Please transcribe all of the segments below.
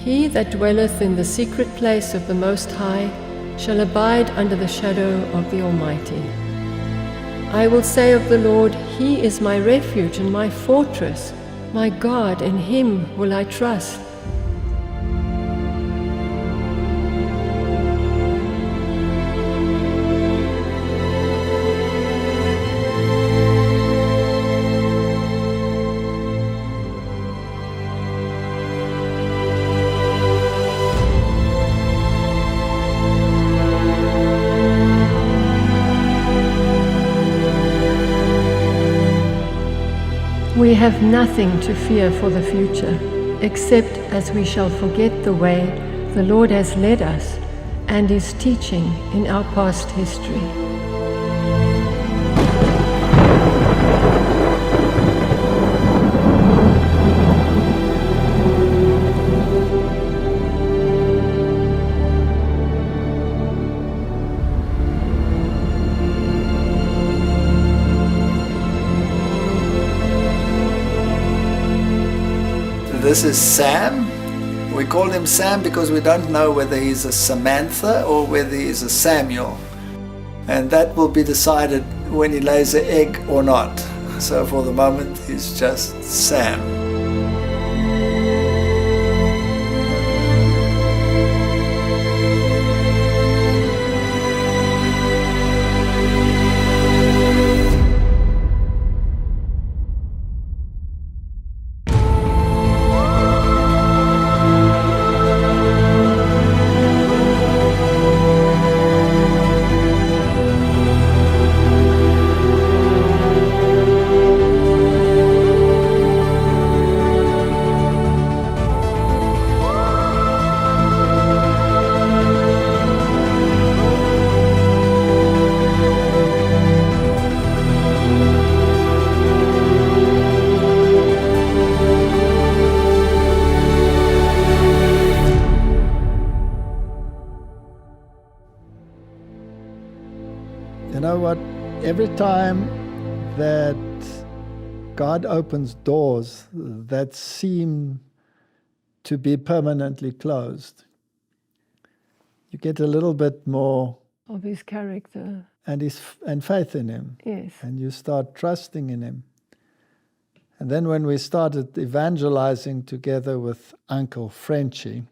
He that dwelleth in the secret place of the Most High shall abide under the shadow of the Almighty. I will say of the Lord, He is my refuge and my fortress, my God, in Him will I trust. We have nothing to fear for the future, except as we shall forget the way the Lord has led us and is teaching in our past history. This is Sam. We call him Sam because we don't know whether he's a Samantha or whether he's a Samuel. And that will be decided when he lays an egg or not. So for the moment, he's just Sam. You know what? Every time that God opens doors that seem to be permanently closed, you get a little bit more Of His character. and faith in Him. Yes. And you start trusting in Him. And then when we started evangelizing together with Uncle Frenchie,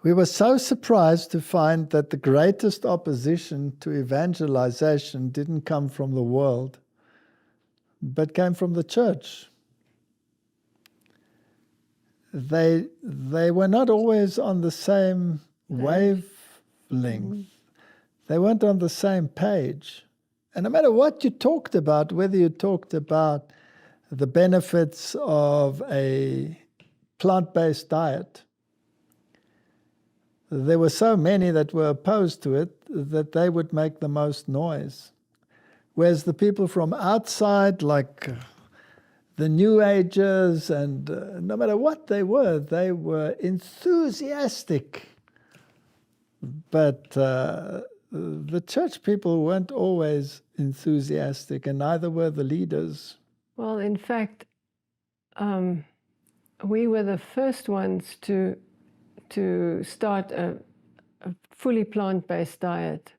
we were so surprised to find that the greatest opposition to evangelization didn't come from the world, but came from the church. They were not always on the same wavelength. They weren't on the same page. And no matter what you talked about, whether you talked about the benefits of a plant-based diet, there were so many that were opposed to it that they would make the most noise. Whereas the people from outside, like the New Agers, and no matter what they were enthusiastic. But the church people weren't always enthusiastic, and neither were the leaders. Well, in fact, we were the first ones to start a fully plant-based diet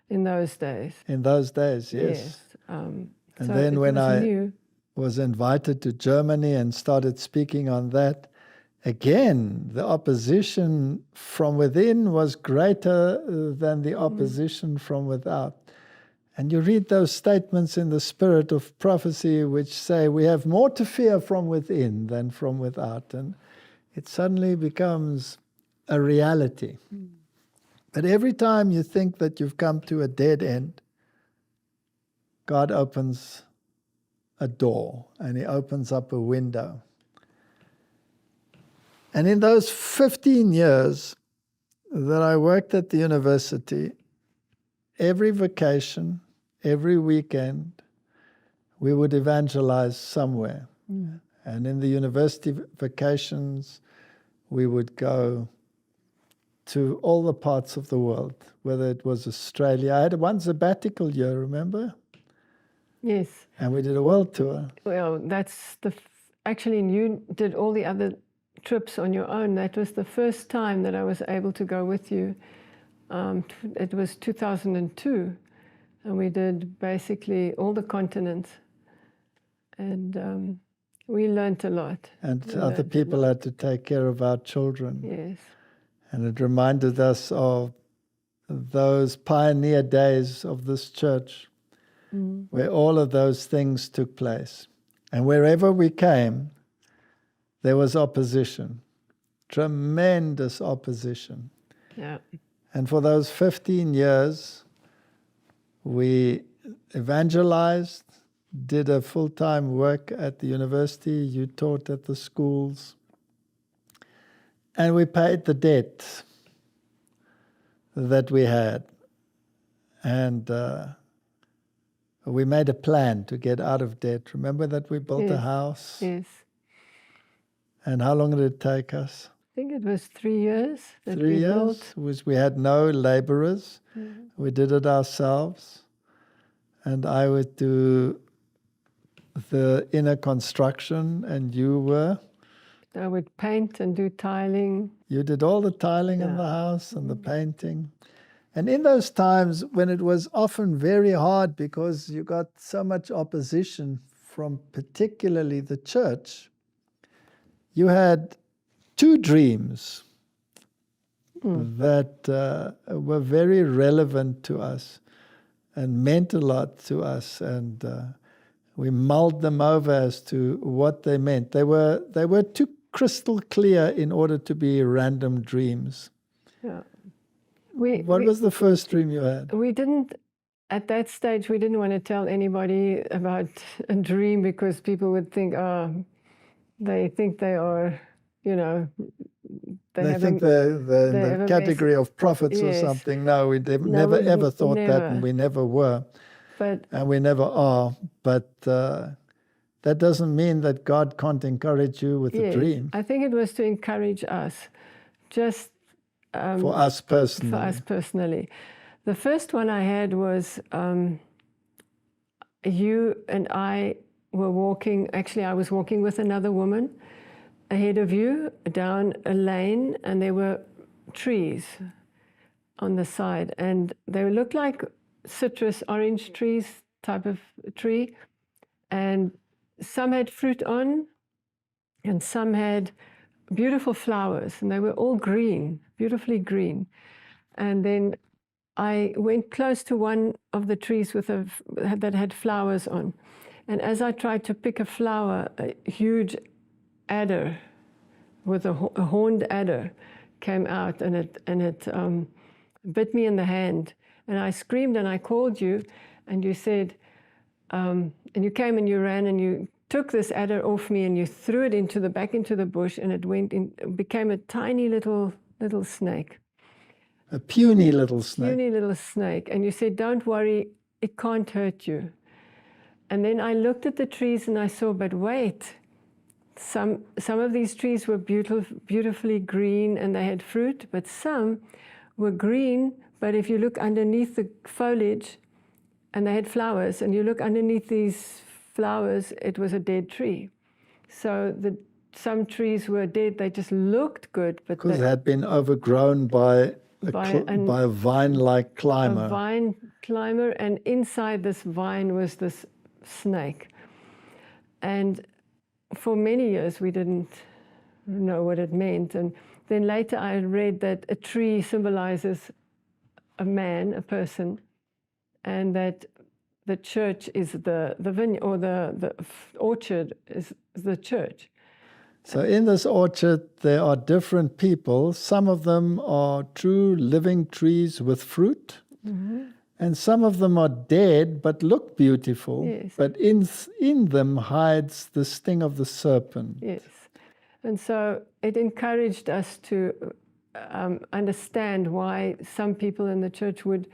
in those days. In those days, yes. And so then when I was invited to Germany and started speaking on that, again, the opposition from within was greater than the opposition from without. And you read those statements in the spirit of prophecy which say we have more to fear from within than from without. And it suddenly becomes a reality. But every time you think that you've come to a dead end, God opens a door and He opens up a window. And in those 15 years that I worked at the university, every vacation, every weekend, we would evangelize somewhere. And in the university vacations, we would go to all the parts of the world, whether it was Australia. I had one sabbatical year, remember? Yes. And we did a world tour. Well, that's actually you did all the other trips on your own. That was the first time that I was able to go with you. It was 2002, and we did basically all the continents, and we learned a lot. And other people had to take care of our children. Yes. And it reminded us of those pioneer days of this church, where all of those things took place. And wherever we came, there was opposition, tremendous opposition. Yeah. And for those 15 years, we evangelized, did a full-time work at the university, you taught at the schools, and we paid the debt that we had. And we made a plan to get out of debt. Remember that we built a house? Yes. And how long did it take us? I think it was 3 years that 3 we years? built. We had no laborers. We did it ourselves. And I would do the inner construction, and you were? I would paint and do tiling. You did all the tiling in the house and the painting. And in those times when it was often very hard because you got so much opposition from particularly the church, you had two dreams that were very relevant to us and meant a lot to us, and we mulled them over as to what they meant. They were too crystal clear in order to be random dreams. Yeah. What was the first dream you had? We didn't, at that stage, we didn't want to tell anybody about a dream because people would think, they think they are, you know, they think they're in the category of prophets or something. No, we never ever thought that, and we never were. And we never are. But that doesn't mean that God can't encourage you with a dream. I think it was to encourage us, just for us personally. For us personally. The first one I had was you and I were walking, actually I was walking with another woman ahead of you down a lane, and there were trees on the side, and they looked like citrus orange trees type of tree, and some had fruit on and some had beautiful flowers, and they were all green, beautifully green. And then I went close to one of the trees that had flowers on, and as I tried to pick a flower, a huge adder with a horned adder came out, and it bit me in the hand. And I screamed and I called you, and you said, and you came and you ran and you took this adder off me and you threw it back into the bush, and it became a tiny little snake. A puny little snake. Puny little snake. And you said, don't worry, it can't hurt you. And then I looked at the trees and I saw, but wait, some of these trees were beautifully green and they had fruit, but some were green, but if you look underneath the foliage, and they had flowers, and you look underneath these flowers, it was a dead tree. So some trees were dead, they just looked good. But because they had been overgrown by a vine-like climber. A vine climber, and inside this vine was this snake. And for many years we didn't know what it meant. And then later I read that a tree symbolizes a man, a person, and that the church is the vineyard, or the orchard is the church. So in this orchard there are different people. Some of them are true living trees with fruit, and some of them are dead but look beautiful. Yes. But in them hides the sting of the serpent. Yes. And so it encouraged us to understand why some people in the church would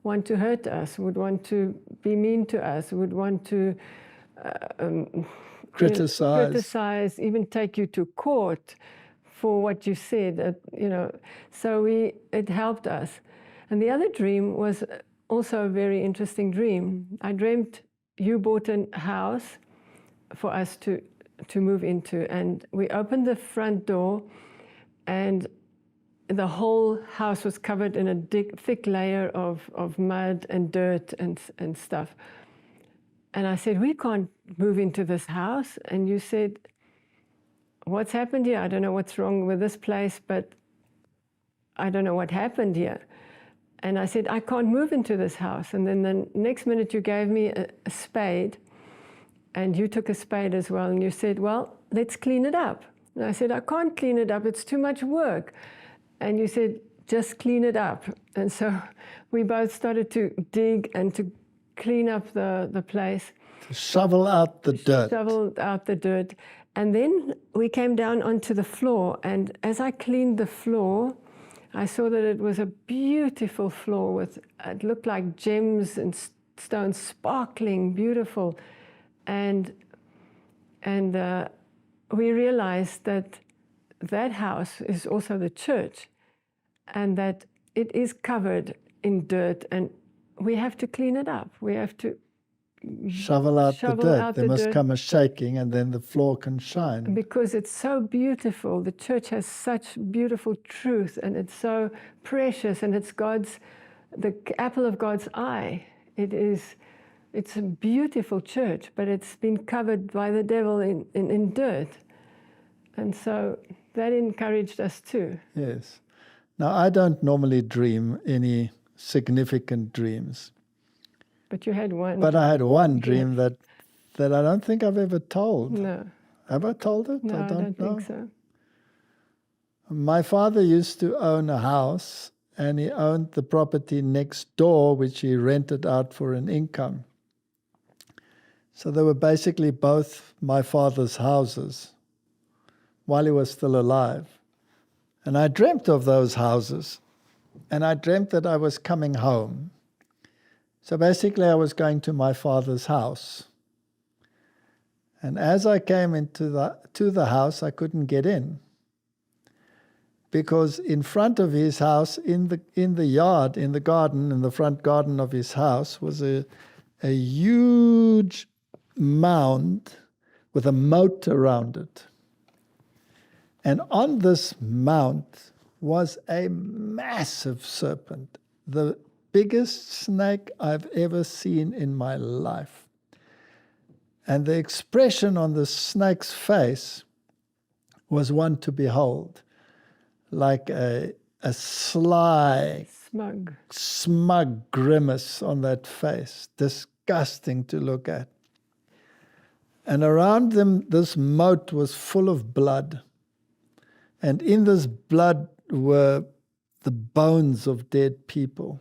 want to hurt us, would want to be mean to us, would want to criticize, even take you to court for what you said. So it helped us. And the other dream was also a very interesting dream. I dreamt you bought a house for us to to move into. And we opened the front door, and the whole house was covered in a thick layer of mud and dirt and stuff. And I said, we can't move into this house. And you said, what's happened here? I don't know what's wrong with this place, but I don't know what happened here. And I said, I can't move into this house. And then the next minute you gave me a spade, and you took a spade as well, and you said, well, let's clean it up. And I said, I can't clean it up, it's too much work. And you said, just clean it up. And so we both started to dig and to clean up the place. To shovel out the dirt. Shovel out the dirt. And then we came down onto the floor, and as I cleaned the floor, I saw that it was a beautiful floor with, it looked like gems and stones, sparkling, beautiful. And we realized that that house is also the church, and that it is covered in dirt, and we have to clean it up. We have to shovel out the dirt. There must come a shaking, and then the floor can shine. Because it's so beautiful. The church has such beautiful truth, and it's so precious, and it's the apple of God's eye. It's a beautiful church, but it's been covered by the devil in dirt. And so that encouraged us too. Yes. Now, I don't normally dream any significant dreams. But you had one. But I had one dream that I don't think I've ever told. No. Have I told it? No, I don't know. think so. My father used to own a house, and he owned the property next door, which he rented out for an income. So they were basically both my father's houses while he was still alive. And I dreamt of those houses, and I dreamt that I was coming home. So basically I was going to my father's house. And as I came into the house, I couldn't get in, because in front of his house, in the yard, in the garden, in the front garden of his house, was a huge mound with a moat around it. And on this mount was a massive serpent, the biggest snake I've ever seen in my life. And the expression on the snake's face was one to behold, like a sly, smug grimace on that face, disgusting to look at. And around them, this moat was full of blood. And in this blood were the bones of dead people.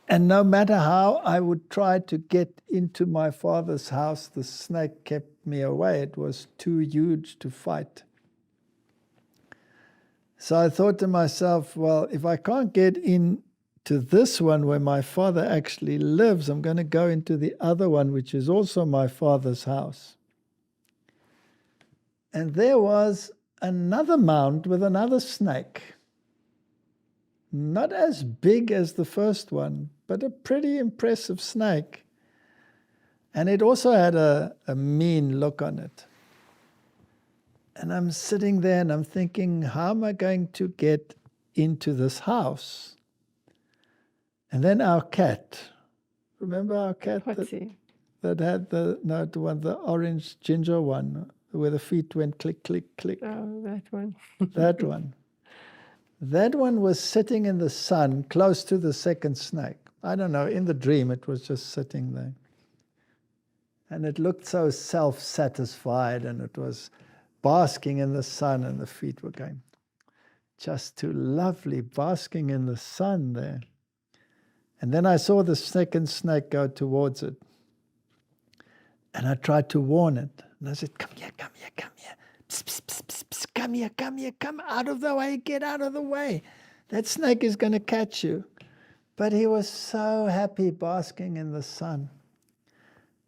And no matter how I would try to get into my father's house, the snake kept me away. It was too huge to fight. So I thought to myself, well, if I can't get into this one where my father actually lives, I'm going to go into the other one, which is also my father's house. And there was another mound with another snake. Not as big as the first one, but a pretty impressive snake. And it also had a mean look on it. And I'm sitting there and I'm thinking, how am I going to get into this house? And then our cat, remember our cat that had the orange ginger one, where the feet went click, click, click. Oh, that one. That one. That one was sitting in the sun close to the second snake. I don't know, in the dream it was just sitting there. And it looked so self-satisfied, and it was basking in the sun, and the feet were going just too lovely, basking in the sun there. And then I saw the second snake go towards it. And I tried to warn it. And I said, come here, come here, come here. Psst, psst, psst, psst, psst. Come here, come here, come out of the way, get out of the way. That snake is going to catch you. But he was so happy basking in the sun.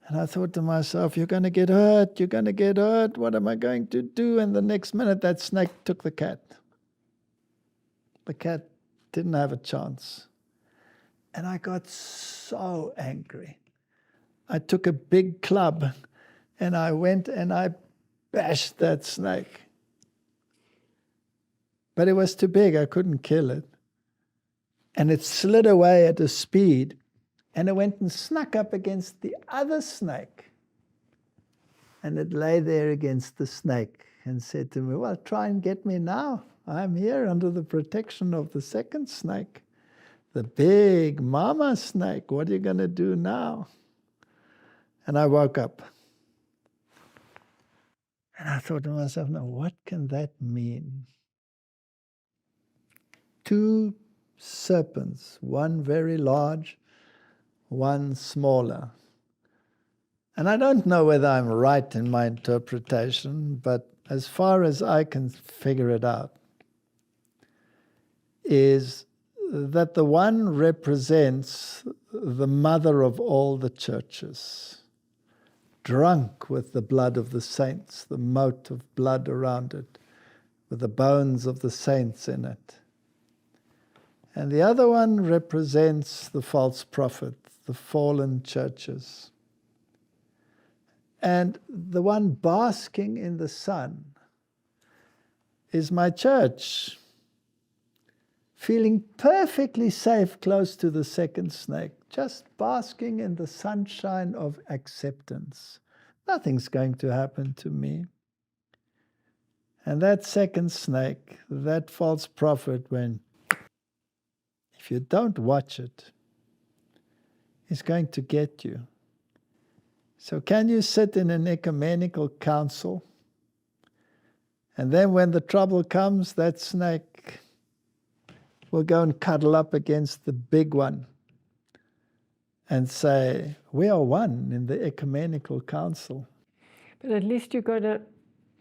And I thought to myself, you're going to get hurt, you're going to get hurt. What am I going to do? And the next minute, that snake took the cat. The cat didn't have a chance. And I got so angry. I took a big club And I went and I bashed that snake. But it was too big, I couldn't kill it. And it slid away at a speed, and it went and snuck up against the other snake. And it lay there against the snake and said to me, well, try and get me now. I'm here under the protection of the second snake, the big mama snake. What are you going to do now? And I woke up. And I thought to myself, now what can that mean? 2 serpents, one very large, one smaller. And I don't know whether I'm right in my interpretation, but as far as I can figure it out, is that the one represents the mother of all the churches, drunk with the blood of the saints, the moat of blood around it, with the bones of the saints in it. And the other one represents the false prophet, the fallen churches. And the one basking in the sun is my church, feeling perfectly safe close to the second snake, just basking in the sunshine of acceptance. Nothing's going to happen to me. And that second snake, that false prophet, when if you don't watch it, is going to get you. So can you sit in an ecumenical council, and then when the trouble comes, that snake will go and cuddle up against the big one and say, we are one in the ecumenical council. But at least you got a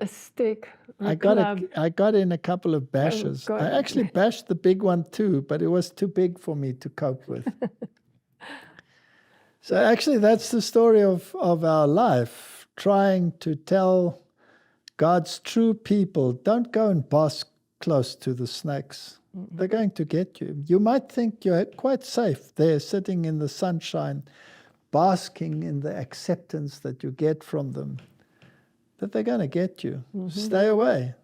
stick. I got in a couple of bashes. I actually bashed the big one too, but it was too big for me to cope with. So actually that's the story of our life, trying to tell God's true people, don't go and bask close to the snakes. Mm-hmm. They're going to get you. You might think you're quite safe there, sitting in the sunshine, basking in the acceptance that you get from them. But they're going to get you. Mm-hmm. Stay away.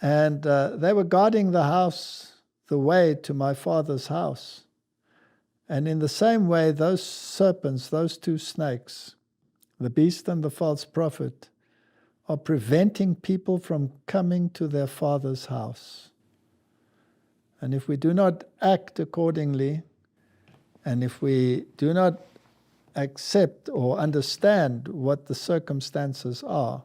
And they were guarding the house, the way to my father's house. And in the same way, those serpents, those 2 snakes, the beast and the false prophet, are preventing people from coming to their father's house. And if we do not act accordingly, and if we do not accept or understand what the circumstances are,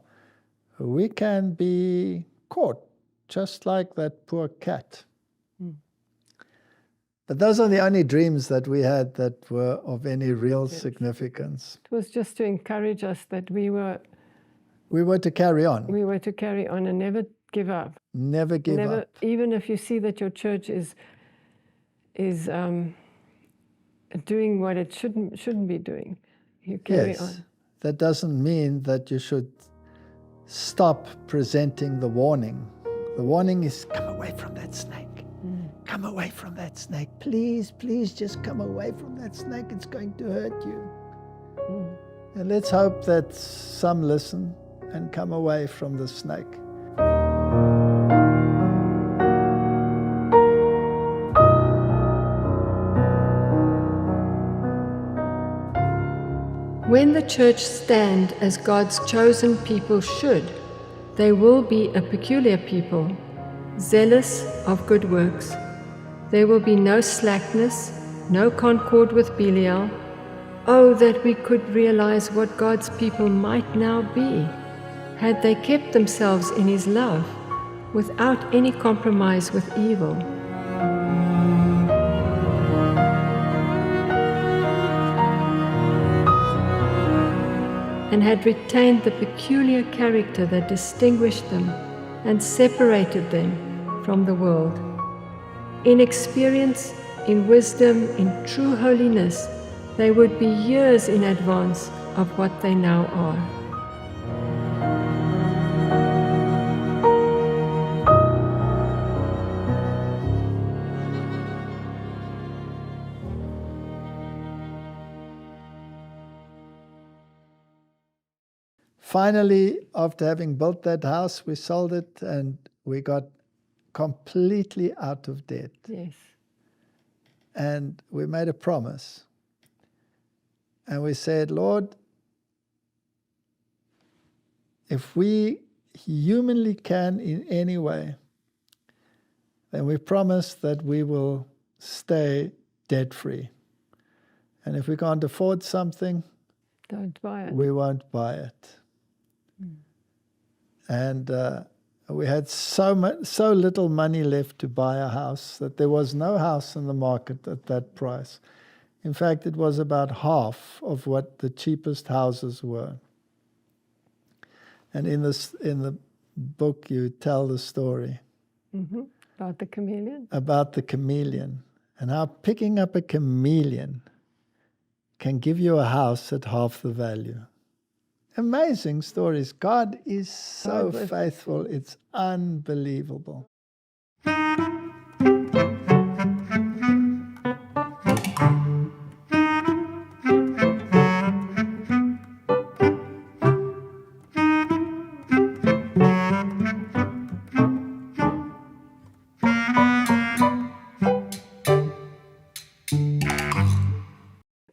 we can be caught, just like that poor cat. But those are the only dreams that we had that were of any real significance. It was just to encourage us that we were to carry on. We were to carry on and never give up. Never give up. Even if you see that your church is doing what it shouldn't be doing, you carry on. That doesn't mean that you should stop presenting the warning. The warning is, come away from that snake. Come away from that snake. Please, please just come away from that snake. It's going to hurt you. And let's hope that some listen and come away from the snake. When the church stand as God's chosen people should, they will be a peculiar people, zealous of good works. There will be no slackness, no concord with Belial. Oh, that we could realize what God's people might now be, had they kept themselves in His love, without any compromise with evil. And had retained the peculiar character that distinguished them and separated them from the world. In experience, in wisdom, in true holiness, they would be years in advance of what they now are. finally, after having built that house, we sold it and we got completely out of debt. Yes. And we made a promise. And we said, Lord, if we humanly can in any way, then we promise that we will stay debt-free. And if we can't afford something, don't buy it. We won't buy it. And we had so little money left to buy a house that there was no house in the market at that price. In fact, it was about half of what the cheapest houses were. And in the book, you tell the story. Mm-hmm. About the chameleon? About the chameleon. And how picking up a chameleon can give you a house at half the value. Amazing stories. God is so faithful. It's unbelievable.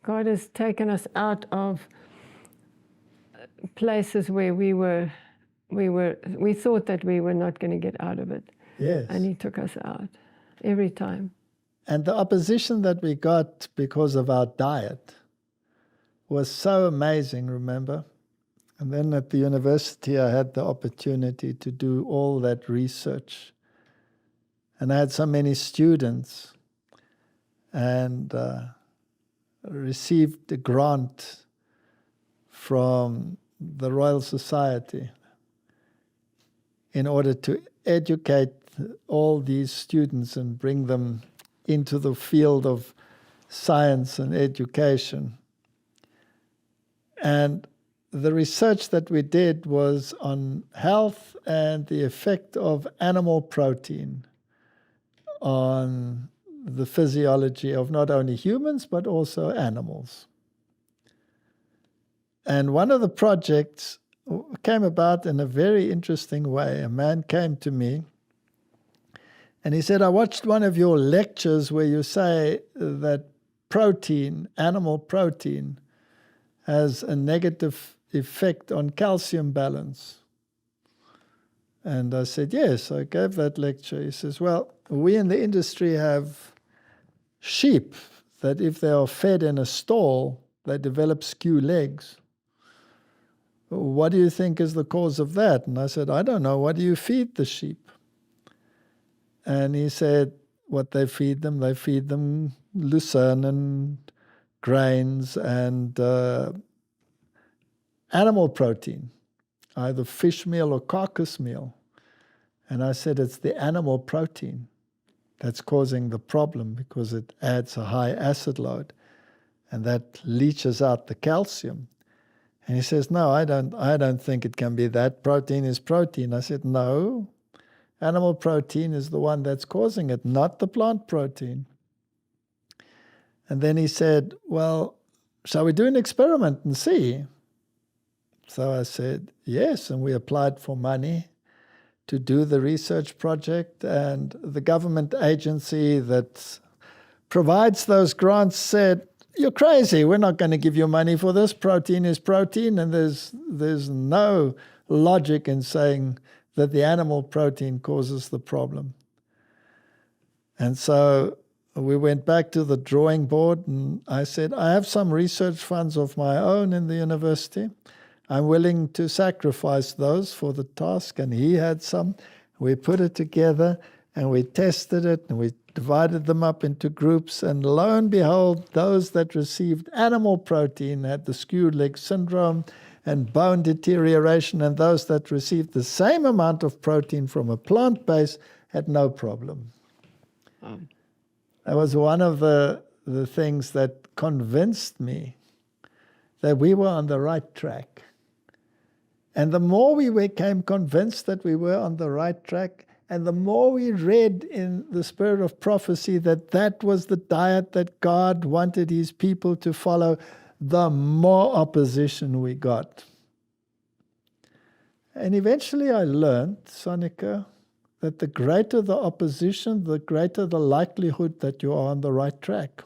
God has taken us out of places where we thought that we were not going to get out of it. Yes. And He took us out every time. And the opposition that we got because of our diet was so amazing, remember? And then at the university, I had the opportunity to do all that research. And I had so many students and received a grant from the Royal Society in order to educate all these students and bring them into the field of science and education. And the research that we did was on health and the effect of animal protein on the physiology of not only humans but also animals. And one of the projects came about in a very interesting way. A man came to me and he said, I watched one of your lectures where you say that protein, animal protein, has a negative effect on calcium balance. And I said, yes, I gave that lecture. He says, well, we in the industry have sheep that if they are fed in a stall, they develop skew legs. What do you think is the cause of that? And I said, I don't know. What do you feed the sheep? And he said, what they feed them lucerne and grains and animal protein, either fish meal or carcass meal. And I said, it's the animal protein that's causing the problem because it adds a high acid load and that leaches out the calcium. And he says, no, I don't think it can be that. Protein is protein. I said, no, animal protein is the one that's causing it, not the plant protein. And then he said, well, shall we do an experiment and see? So I said, yes, and we applied for money to do the research project, and the government agency that provides those grants said, you're crazy, we're not going to give you money for this. Protein is protein, and there's no logic in saying that the animal protein causes the problem. And so we went back to the drawing board, and I said, I have some research funds of my own in the university. I'm willing to sacrifice those for the task, and he had some. We put it together, and we tested it, and we divided them up into groups, and lo and behold, those that received animal protein had the skewed leg syndrome and bone deterioration, and those that received the same amount of protein from a plant base had no problem. That was one of the things that convinced me that we were on the right track. And the more we became convinced that we were on the right track, and the more we read in the spirit of prophecy that that was the diet that God wanted His people to follow, the more opposition we got. And eventually I learned, Sonica, that the greater the opposition, the greater the likelihood that you are on the right track.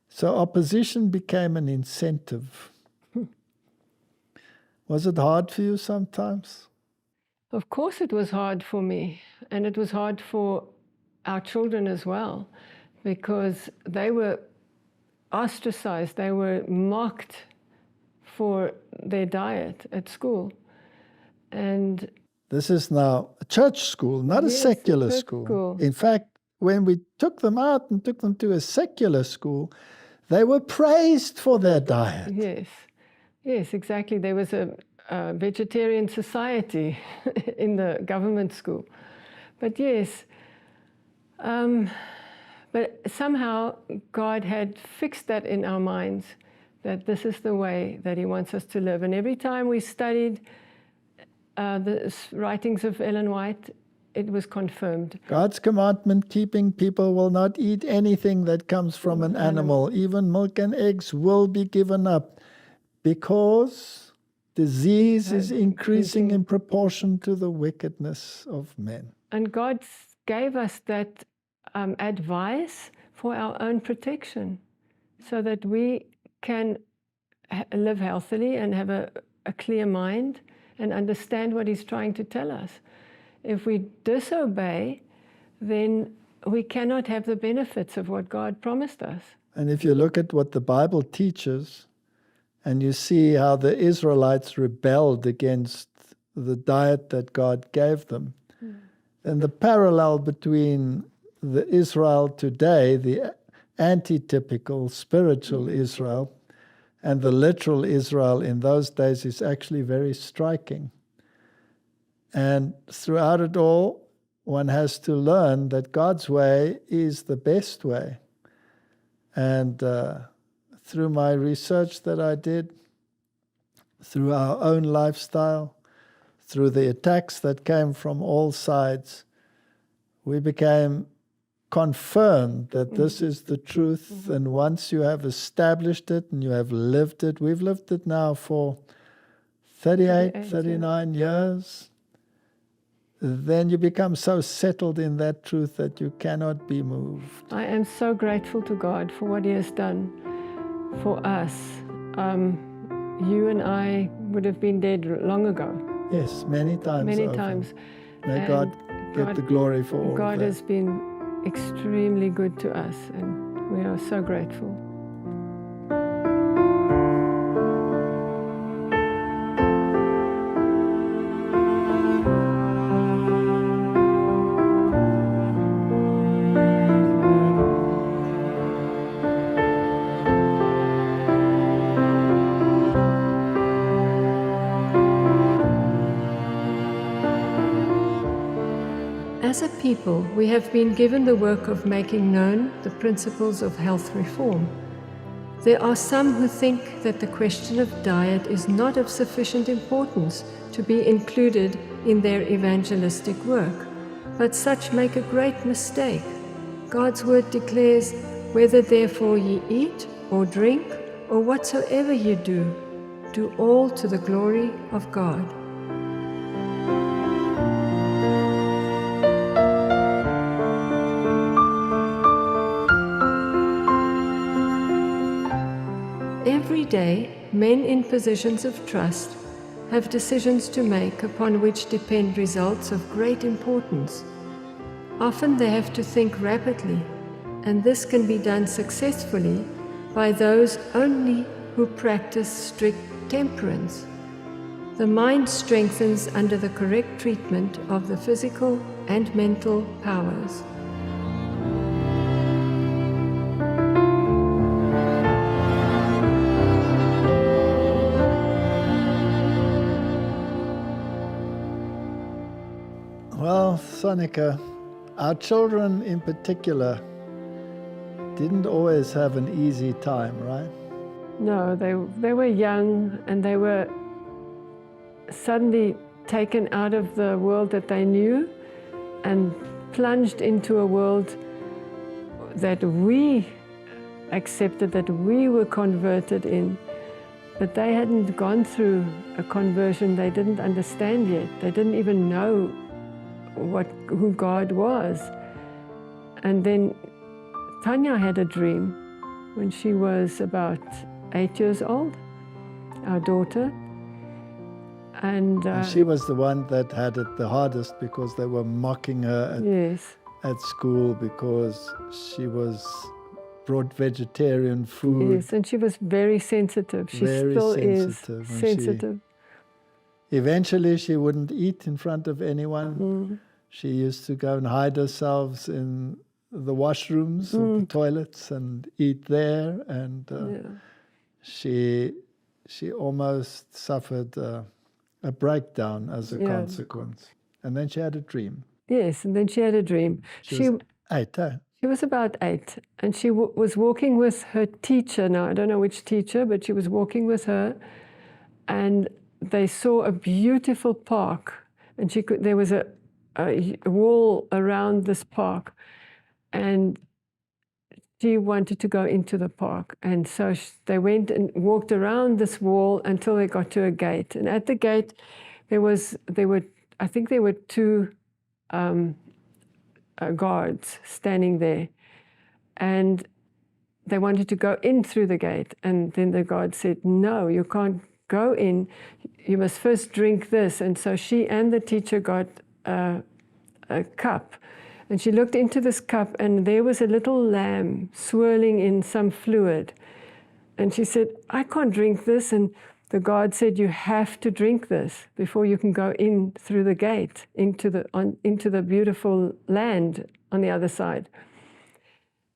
So opposition became an incentive. Was it hard for you sometimes? Of course it was hard for me, and it was hard for our children as well, because they were ostracized, they were mocked for their diet at school. And this is now a church school, not a secular school. In fact, when we took them out and took them to a secular school, they were praised for their diet. Yes, exactly. There was a vegetarian society in the government school. But yes, but somehow God had fixed that in our minds, that this is the way that He wants us to live. And every time we studied the writings of Ellen White, it was confirmed. God's commandment-keeping people will not eat anything that comes from an animal. Even milk and eggs will be given up, because disease is increasing in proportion to the wickedness of men. And God gave us that advice for our own protection, so that we can live healthily and have a clear mind and understand what He's trying to tell us. If we disobey, then we cannot have the benefits of what God promised us. And if you look at what the Bible teaches, and you see how the Israelites rebelled against the diet that God gave them, and the parallel between the Israel today, the antitypical spiritual Israel, and the literal Israel in those days is actually very striking. And throughout it all, one has to learn that God's way is the best way. And through my research that I did, through our own lifestyle, through the attacks that came from all sides, we became confirmed that this is the truth. And once you have established it and you have lived it, we've lived it now for 39 years, then you become so settled in that truth that you cannot be moved. I am so grateful to God for what He has done for us. You and I would have been dead long ago. Yes, many times. Many over. times. May God get the glory for all God of that. has been extremely good to us, and we are so grateful. As a people, we have been given the work of making known the principles of health reform. There are some who think that the question of diet is not of sufficient importance to be included in their evangelistic work, but such make a great mistake. God's word declares, "Whether therefore ye eat or drink or whatsoever ye do, do all to the glory of God." Every day, men in positions of trust have decisions to make upon which depend results of great importance. Often they have to think rapidly, and this can be done successfully by those only who practice strict temperance. The mind strengthens under the correct treatment of the physical and mental powers. Well, Sonica, our children in particular didn't always have an easy time, right? No, they were young, and they were suddenly taken out of the world that they knew and plunged into a world that we accepted, that we were converted in. But they hadn't gone through a conversion. They didn't understand yet. They didn't even know who God was. And then Tanya had a dream when she was about 8 years old, our daughter. And she was the one that had it the hardest because they were mocking her at school because she was brought vegetarian food. Yes, and she was very sensitive. She still is sensitive. Eventually, she wouldn't eat in front of anyone. She used to go and hide herself in the washrooms of the toilets and eat there. And she almost suffered a breakdown as a consequence. And then she had a dream. Yes, and then she had a dream. She was 8, eh? She was about 8, and she was walking with her teacher. Now, I don't know which teacher, but she was walking with her, and they saw a beautiful park, and there was a wall around this park, and she wanted to go into the park. And so they went and walked around this wall until they got to a gate. And at the gate, I think there were 2 guards standing there, and they wanted to go in through the gate. And then the guard said, "No, you can't go in. You must first drink this." And so she and the teacher got a cup, and she looked into this cup, and there was a little lamb swirling in some fluid. And she said, "I can't drink this." And the guard said, "You have to drink this before you can go in through the gate into the beautiful land on the other side."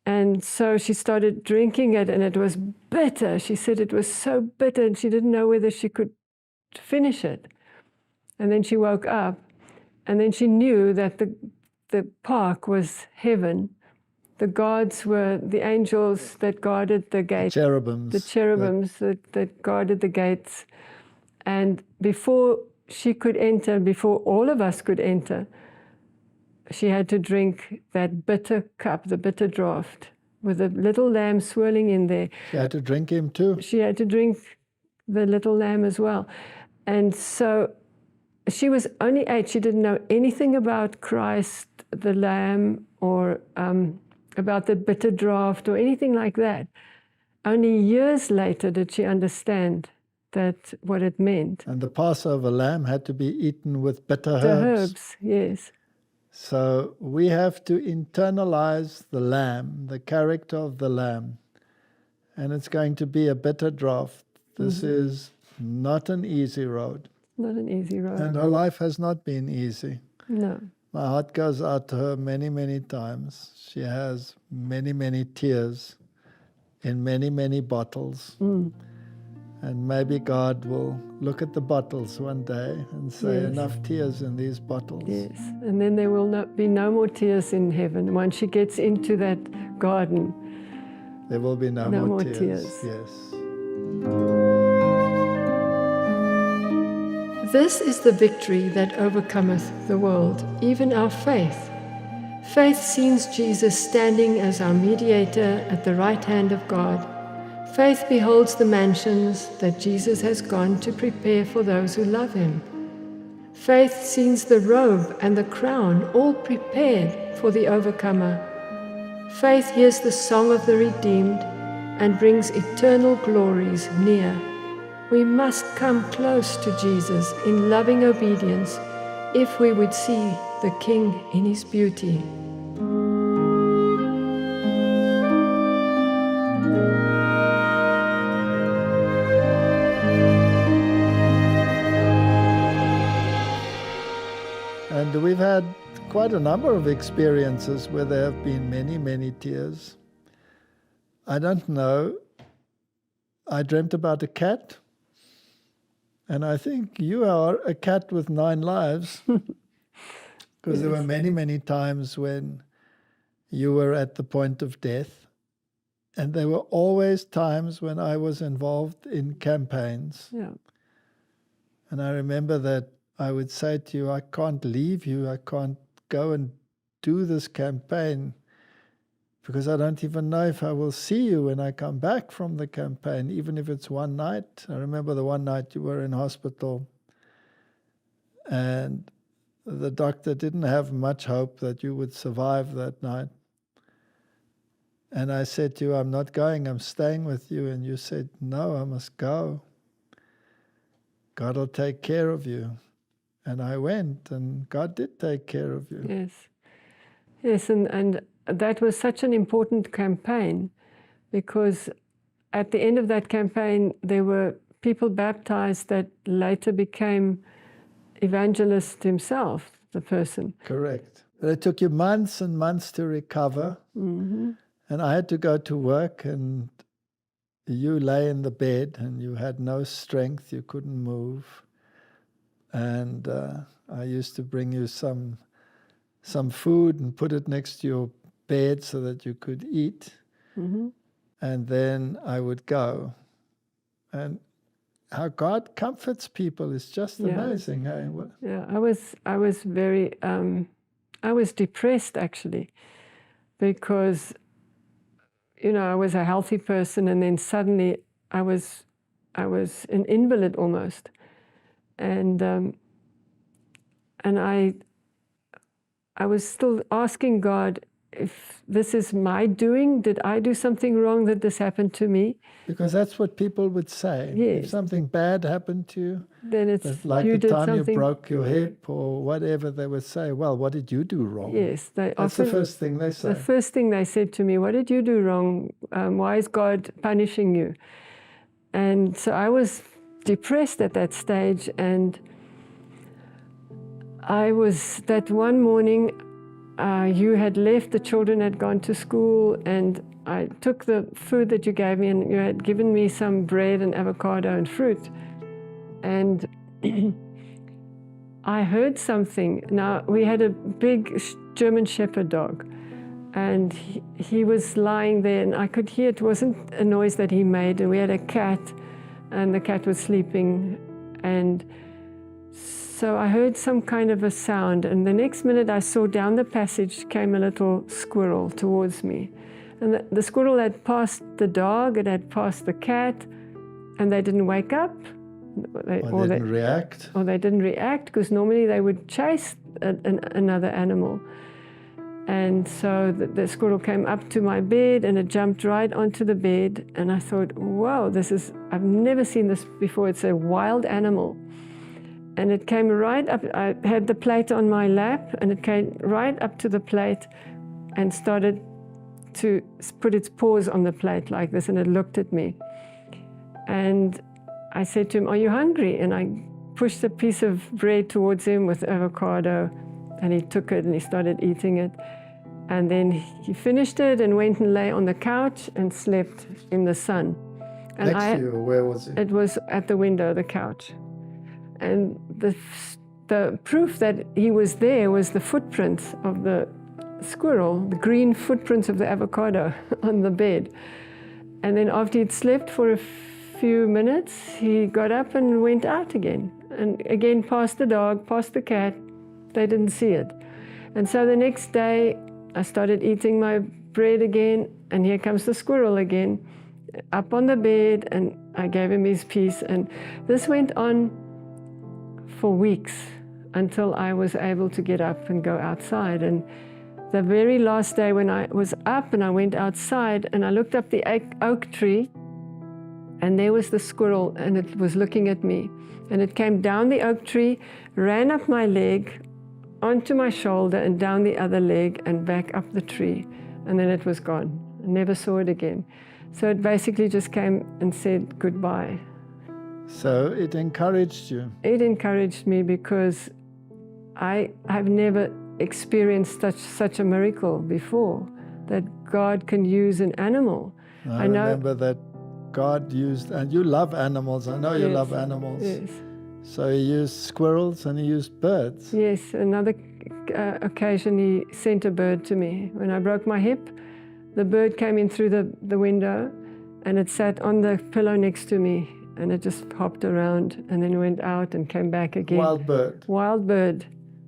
And so she started drinking it, and it was bitter. She said it was so bitter, and she didn't know whether she could finish it. And then she woke up, and then she knew that the park was heaven. The guards were the angels that guarded the gate. The cherubims that guarded the gates. And before she could enter, before all of us could enter, she had to drink that bitter cup, the bitter draught, with a little lamb swirling in there. She had to drink him too? She had to drink the little lamb as well. And so she was only 8. She didn't know anything about Christ, the Lamb, or about the bitter draught or anything like that. Only years later did she understand what it meant. And the Passover lamb had to be eaten with bitter herbs. The herbs, yes. So we have to internalize the lamb, the character of the lamb. And it's going to be a bitter draught. This is not an easy road. Not an easy road. And her life has not been easy. No. My heart goes out to her many, many times. She has many, many tears in many, many bottles. And maybe God will look at the bottles one day and say, enough tears in these bottles. Yes, and then there will be no more tears in heaven. Once she gets into that garden, there will be no more tears. Yes. This is the victory that overcometh the world, even our faith. Faith sees Jesus standing as our mediator at the right hand of God. Faith beholds the mansions that Jesus has gone to prepare for those who love him. Faith sees the robe and the crown all prepared for the overcomer. Faith hears the song of the redeemed and brings eternal glories near. We must come close to Jesus in loving obedience if we would see the King in his beauty. And we've had quite a number of experiences where there have been many, many tears. I don't know. I dreamt about a cat. And I think you are a cat with 9 lives. Because there were many, many times when you were at the point of death. And there were always times when I was involved in campaigns. Yeah. And I remember that I would say to you, I can't leave you. I can't go and do this campaign because I don't even know if I will see you when I come back from the campaign, even if it's one night. I remember the one night you were in hospital, and the doctor didn't have much hope that you would survive that night. And I said to you, I'm not going, I'm staying with you. And you said, no, I must go. God will take care of you. And I went, and God did take care of you. Yes. Yes, and that was such an important campaign, because at the end of that campaign, there were people baptized that later became evangelist himself, the person. Correct. But it took you months and months to recover. Mm-hmm. And I had to go to work, and you lay in the bed, and you had no strength, you couldn't move. And I used to bring you some food and put it next to your bed so that you could eat. Mm-hmm. And then I would go. And how God comforts people is just amazing. Eh? Yeah, I was very, I was depressed actually, because, you know, I was a healthy person, and then suddenly I was an invalid almost. And I was still asking God, if this is my doing, did I do something wrong that this happened to me? Because that's what people would say. Yes. If something bad happened to you, then it's like you the did time something. you broke your hip or whatever, they would say, well, what did you do wrong? Yes, that's the first thing they say. The first thing they said to me, what did you do wrong? Why is God punishing you? And so I was depressed at that stage, and I was, that one morning, you had left, the children had gone to school, and I took the food that you gave me, and you had given me some bread and avocado and fruit. And I heard something. Now, we had a big German Shepherd dog, and he was lying there, and I could hear, it wasn't a noise that he made, and we had a cat, and the cat was sleeping, and so I heard some kind of a sound, and the next minute I saw down the passage came a little squirrel towards me. And the squirrel had passed the dog, it had passed the cat, and they didn't wake up. Or they didn't react. Or they didn't react, because normally they would chase another animal. And so the squirrel came up to my bed, and it jumped right onto the bed, and I thought, wow, I've never seen this before, it's a wild animal. And it came right up, I had the plate on my lap, and it came right up to the plate and started to put its paws on the plate like this, and it looked at me. And I said to him, are you hungry? And I pushed a piece of bread towards him with avocado, and he took it and he started eating it. And then he finished it and went and lay on the couch and slept in the sun. And next to you, where was it? It was at the window, the couch. And the proof that he was there was the footprints of the squirrel, the green footprints of the avocado on the bed. And then after he'd slept for a few minutes, he got up and went out again. And again, past the dog, past the cat, they didn't see it. And so the next day, I started eating my bread again, and here comes the squirrel again, up on the bed, and I gave him his piece. And this went on for weeks until I was able to get up and go outside. And the very last day when I was up and I went outside and I looked up the oak tree, and there was the squirrel, and it was looking at me. And it came down the oak tree, ran up my leg, onto my shoulder, and down the other leg, and back up the tree. And then it was gone. I never saw it again. So it basically just came and said goodbye. So it encouraged you? It encouraged me, because I've never experienced such a miracle before, that God can use an animal. I remember that God used, and you love animals, I know you love animals. Yes. So he used squirrels and he used birds. Yes, another occasion he sent a bird to me. When I broke my hip, the bird came in through the window, and it sat on the pillow next to me, and it just hopped around and then went out and came back again. Wild bird. Wild bird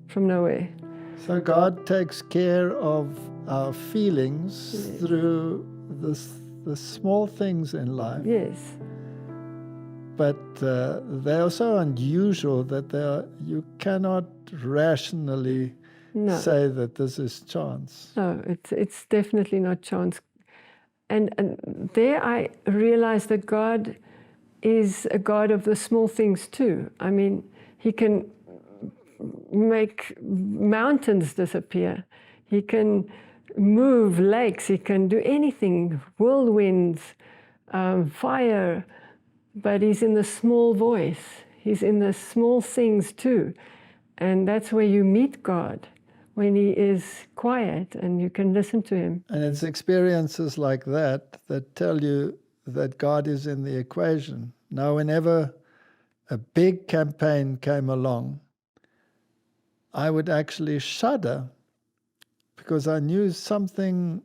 from nowhere. So God takes care of our feelings through the small things in life. Yes. But they are so unusual that you cannot rationally say that this is chance. No, it's definitely not chance. And there I realized that God is a God of the small things too. I mean, He can make mountains disappear. He can move lakes. He can do anything, whirlwinds, fire. But He's in the small voice. He's in the small things too. And that's where you meet God, when He is quiet and you can listen to Him. And it's experiences like that that tell you that God is in the equation. Now, whenever a big campaign came along, I would actually shudder because I knew something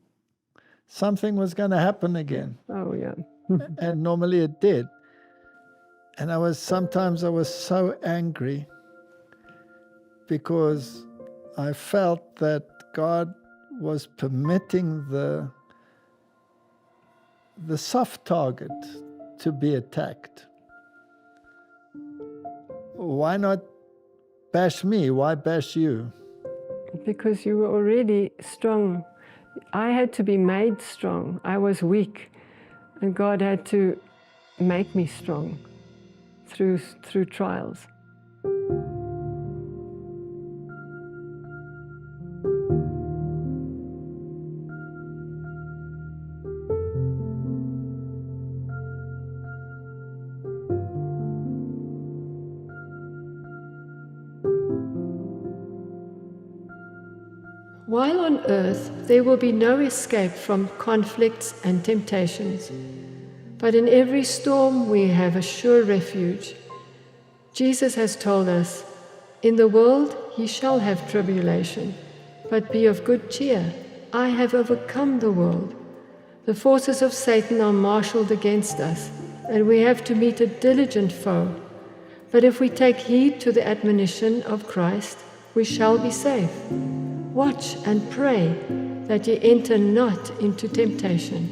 was going to happen again. Oh, yeah. And normally it did. And sometimes I was so angry because I felt that God was permitting the soft target to be attacked. Why not bash me? Why bash you? Because you were already strong. I had to be made strong. I was weak. And God had to make me strong through trials. While on earth, there will be no escape from conflicts and temptations. But in every storm, we have a sure refuge. Jesus has told us, "In the world ye shall have tribulation, but be of good cheer. I have overcome the world." The forces of Satan are marshaled against us, and we have to meet a diligent foe. But if we take heed to the admonition of Christ, we shall be safe. Watch and pray that ye enter not into temptation.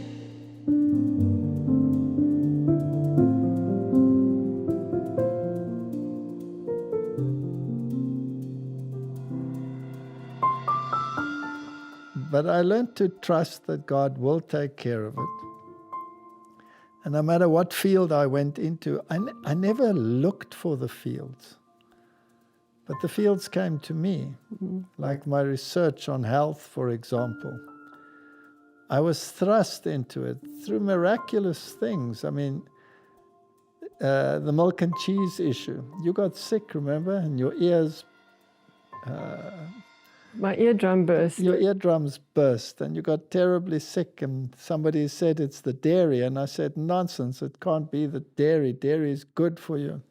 But I learned to trust that God will take care of it. And no matter what field I went into, I never looked for the fields. But the fields came to me, like my research on health, for example. I was thrust into it through miraculous things. I mean, the milk and cheese issue. You got sick, remember? And your ears... My eardrum burst. Your eardrums burst and you got terribly sick, and somebody said it's the dairy. And I said, nonsense, it can't be the dairy. Dairy is good for you.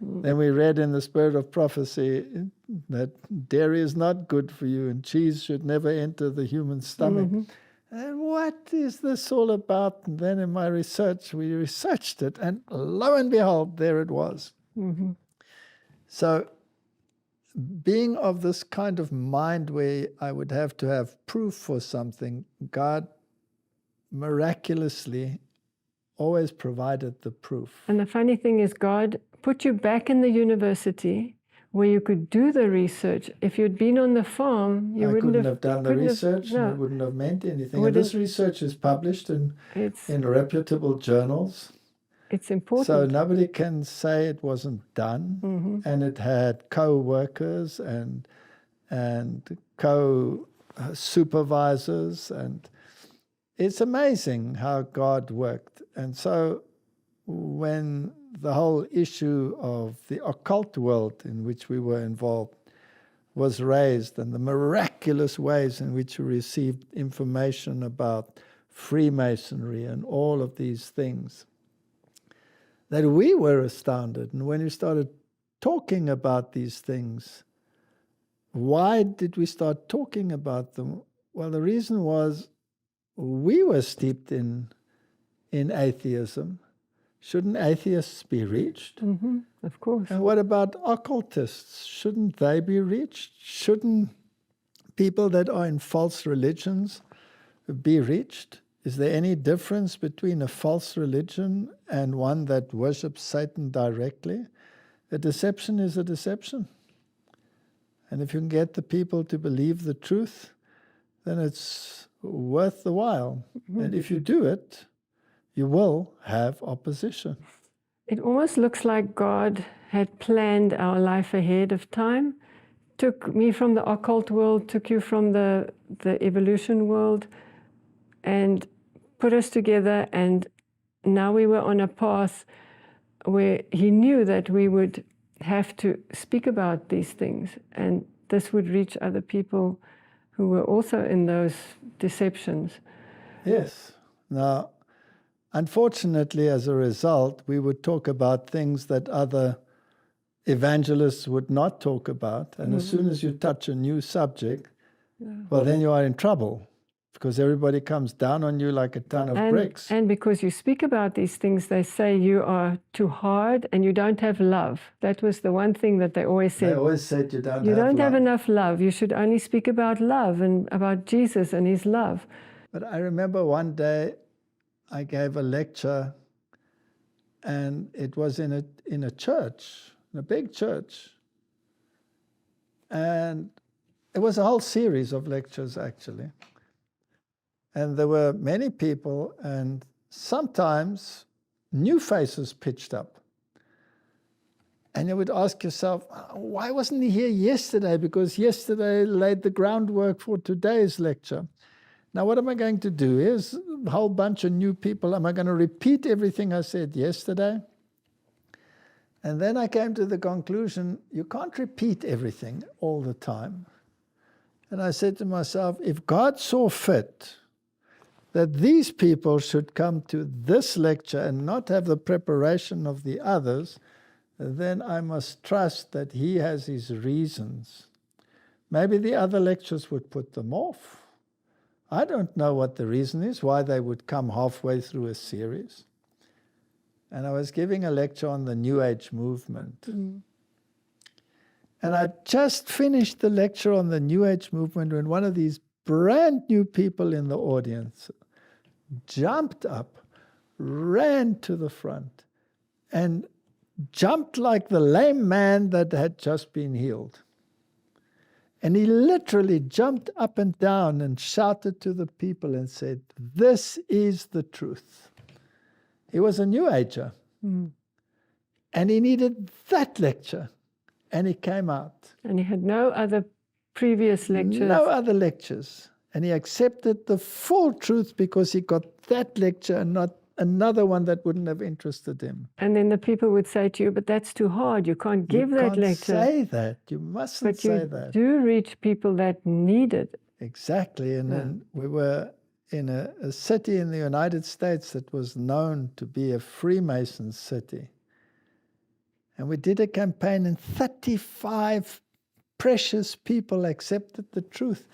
Then we read in the Spirit of Prophecy that dairy is not good for you and cheese should never enter the human stomach. And what is this all about? And then in my research, we researched it, and lo and behold, there it was. So being of this kind of mind where I would have to have proof for something, God miraculously always provided the proof. And the funny thing is, God put you back in the university where you could do the research. If you'd been on the farm, you wouldn't have done the research, and it wouldn't have meant anything. And this research is published in reputable journals. It's important. So nobody can say it wasn't done. And it had co-workers and co-supervisors, and it's amazing how God worked. And so when the whole issue of the occult world in which we were involved was raised, and the miraculous ways in which we received information about Freemasonry and all of these things, that we were astounded. And when we started talking about these things, why did we start talking about them? Well, the reason was we were steeped in atheism. Shouldn't atheists be reached? Of course. And what about occultists? Shouldn't they be reached? Shouldn't people that are in false religions be reached? Is there any difference between a false religion and one that worships Satan directly? A deception is a deception. And if you can get the people to believe the truth, then it's worth the while. And if you do it, you will have opposition. It almost looks like God had planned our life ahead of time, took me from the occult world, took you from the evolution world, and put us together, and now we were on a path where he knew that we would have to speak about these things, and this would reach other people who were also in those deceptions. Yes. Now, unfortunately, as a result, we would talk about things that other evangelists would not talk about, and as soon as you touch a new subject, well, then you are in trouble, because everybody comes down on you like a ton of bricks. And because you speak about these things, they say you are too hard and you don't have love. That was the one thing that they always said. They always said you don't have enough love. You should only speak about love and about Jesus and his love. But I remember one day I gave a lecture, and it was in a church, in a big church. And it was a whole series of lectures, actually. And there were many people, and sometimes new faces pitched up. And you would ask yourself, why wasn't he here yesterday? Because yesterday laid the groundwork for today's lecture. Now, what am I going to do? Here's a whole bunch of new people. Am I going to repeat everything I said yesterday? And then I came to the conclusion, you can't repeat everything all the time. And I said to myself, if God saw fit that these people should come to this lecture and not have the preparation of the others, then I must trust that he has his reasons. Maybe the other lectures would put them off. I don't know what the reason is, why they would come halfway through a series. And I was giving a lecture on the New Age movement. And I just finished the lecture on the New Age movement when one of these brand new people in the audience jumped up, ran to the front, and jumped like the lame man that had just been healed. And he literally jumped up and down and shouted to the people and said, "This is the truth." He was a New Ager. And he needed that lecture. And he came out. And he had no other previous lectures. No other lectures. And he accepted the full truth because he got that lecture and not another one that wouldn't have interested him. And then the people would say to you, but that's too hard. You can't give that lecture. You can't say that. You mustn't say that. But you do reach people that need it. Exactly. And then we were in a city in the United States that was known to be a Freemason city. And we did a campaign, and 35 precious people accepted the truth.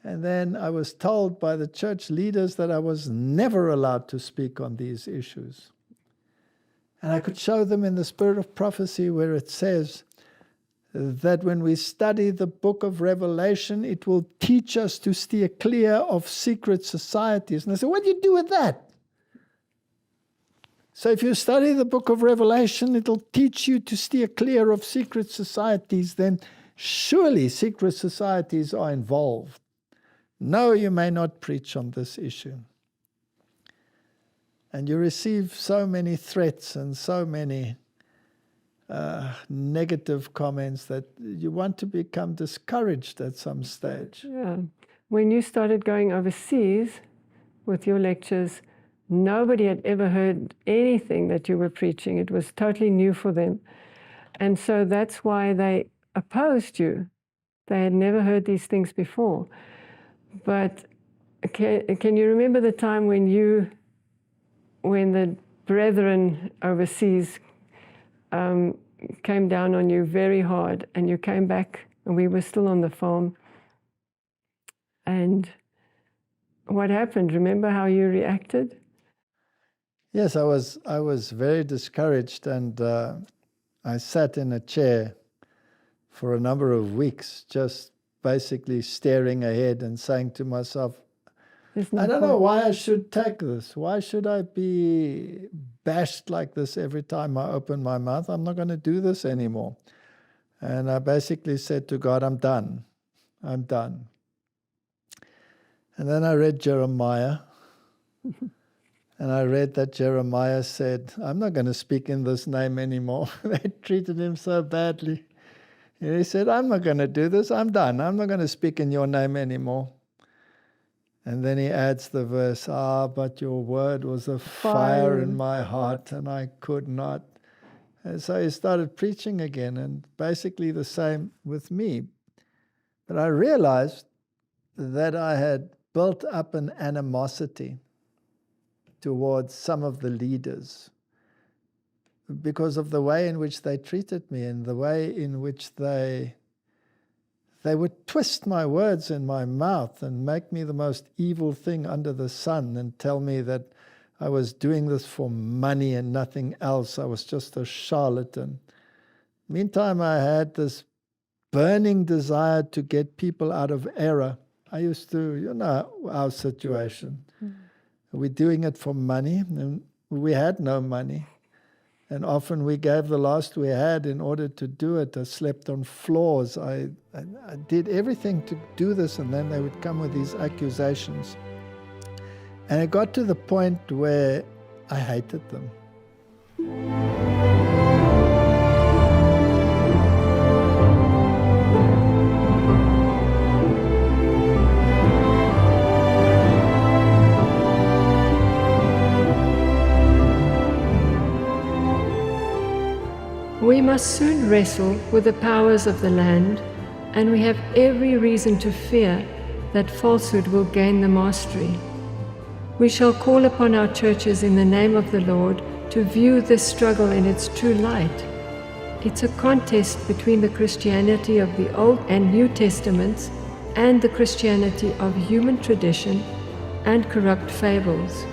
And then I was told by the church leaders that I was never allowed to speak on these issues. And I could show them in the Spirit of Prophecy where it says that when we study the book of Revelation, it will teach us to steer clear of secret societies. And I said, what do you do with that? So if you study the book of Revelation, it'll teach you to steer clear of secret societies, then surely secret societies are involved. No, you may not preach on this issue. And you receive so many threats and so many negative comments that you want to become discouraged at some stage. Yeah. When you started going overseas with your lectures, nobody had ever heard anything that you were preaching. It was totally new for them. And so that's why they opposed you. They had never heard these things before. But can you remember the time when the brethren overseas came down on you very hard, and you came back, and we were still on the farm? And what happened? Remember how you reacted? Yes, I was very discouraged, and I sat in a chair for a number of weeks, just basically staring ahead and saying to myself, I don't know why I should take this. Why should I be bashed like this every time I open my mouth? I'm not going to do this anymore. And I basically said to God, I'm done. I'm done. And then I read Jeremiah. And I read that Jeremiah said, I'm not going to speak in this name anymore. They treated him so badly. And he said, I'm not going to do this. I'm done. I'm not going to speak in your name anymore. And then he adds the verse, but your word was a fire in my heart, and I could not. And so he started preaching again, and basically the same with me. But I realized that I had built up an animosity towards some of the leaders because of the way in which they treated me and the way in which they would twist my words in my mouth and make me the most evil thing under the sun and tell me that I was doing this for money and nothing else. I was just a charlatan. Meantime, I had this burning desire to get people out of error. I used to, you know, our situation. We're doing it for money, and we had no money. And often we gave the last we had in order to do it. I slept on floors. I did everything to do this, and then they would come with these accusations. And it got to the point where I hated them. We must soon wrestle with the powers of the land, and we have every reason to fear that falsehood will gain the mastery. We shall call upon our churches in the name of the Lord to view this struggle in its true light. It's a contest between the Christianity of the Old and New Testaments and the Christianity of human tradition and corrupt fables.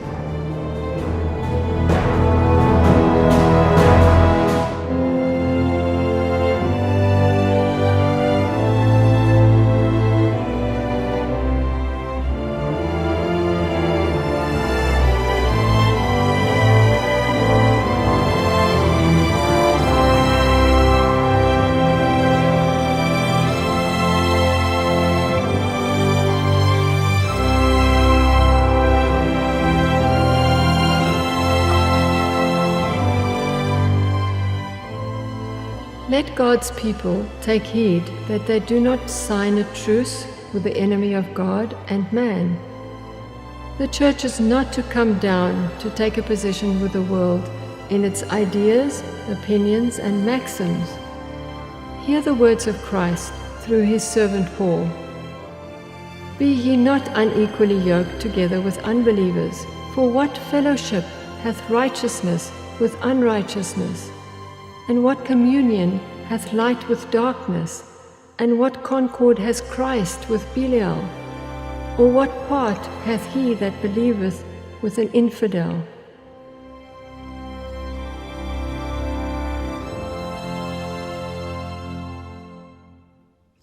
Let God's people take heed that they do not sign a truce with the enemy of God and man. The church is not to come down to take a position with the world in its ideas, opinions, and maxims. Hear the words of Christ through his servant Paul. Be ye not unequally yoked together with unbelievers, for what fellowship hath righteousness with unrighteousness? And what communion hath light with darkness? And what concord has Christ with Belial? Or what part hath he that believeth with an infidel?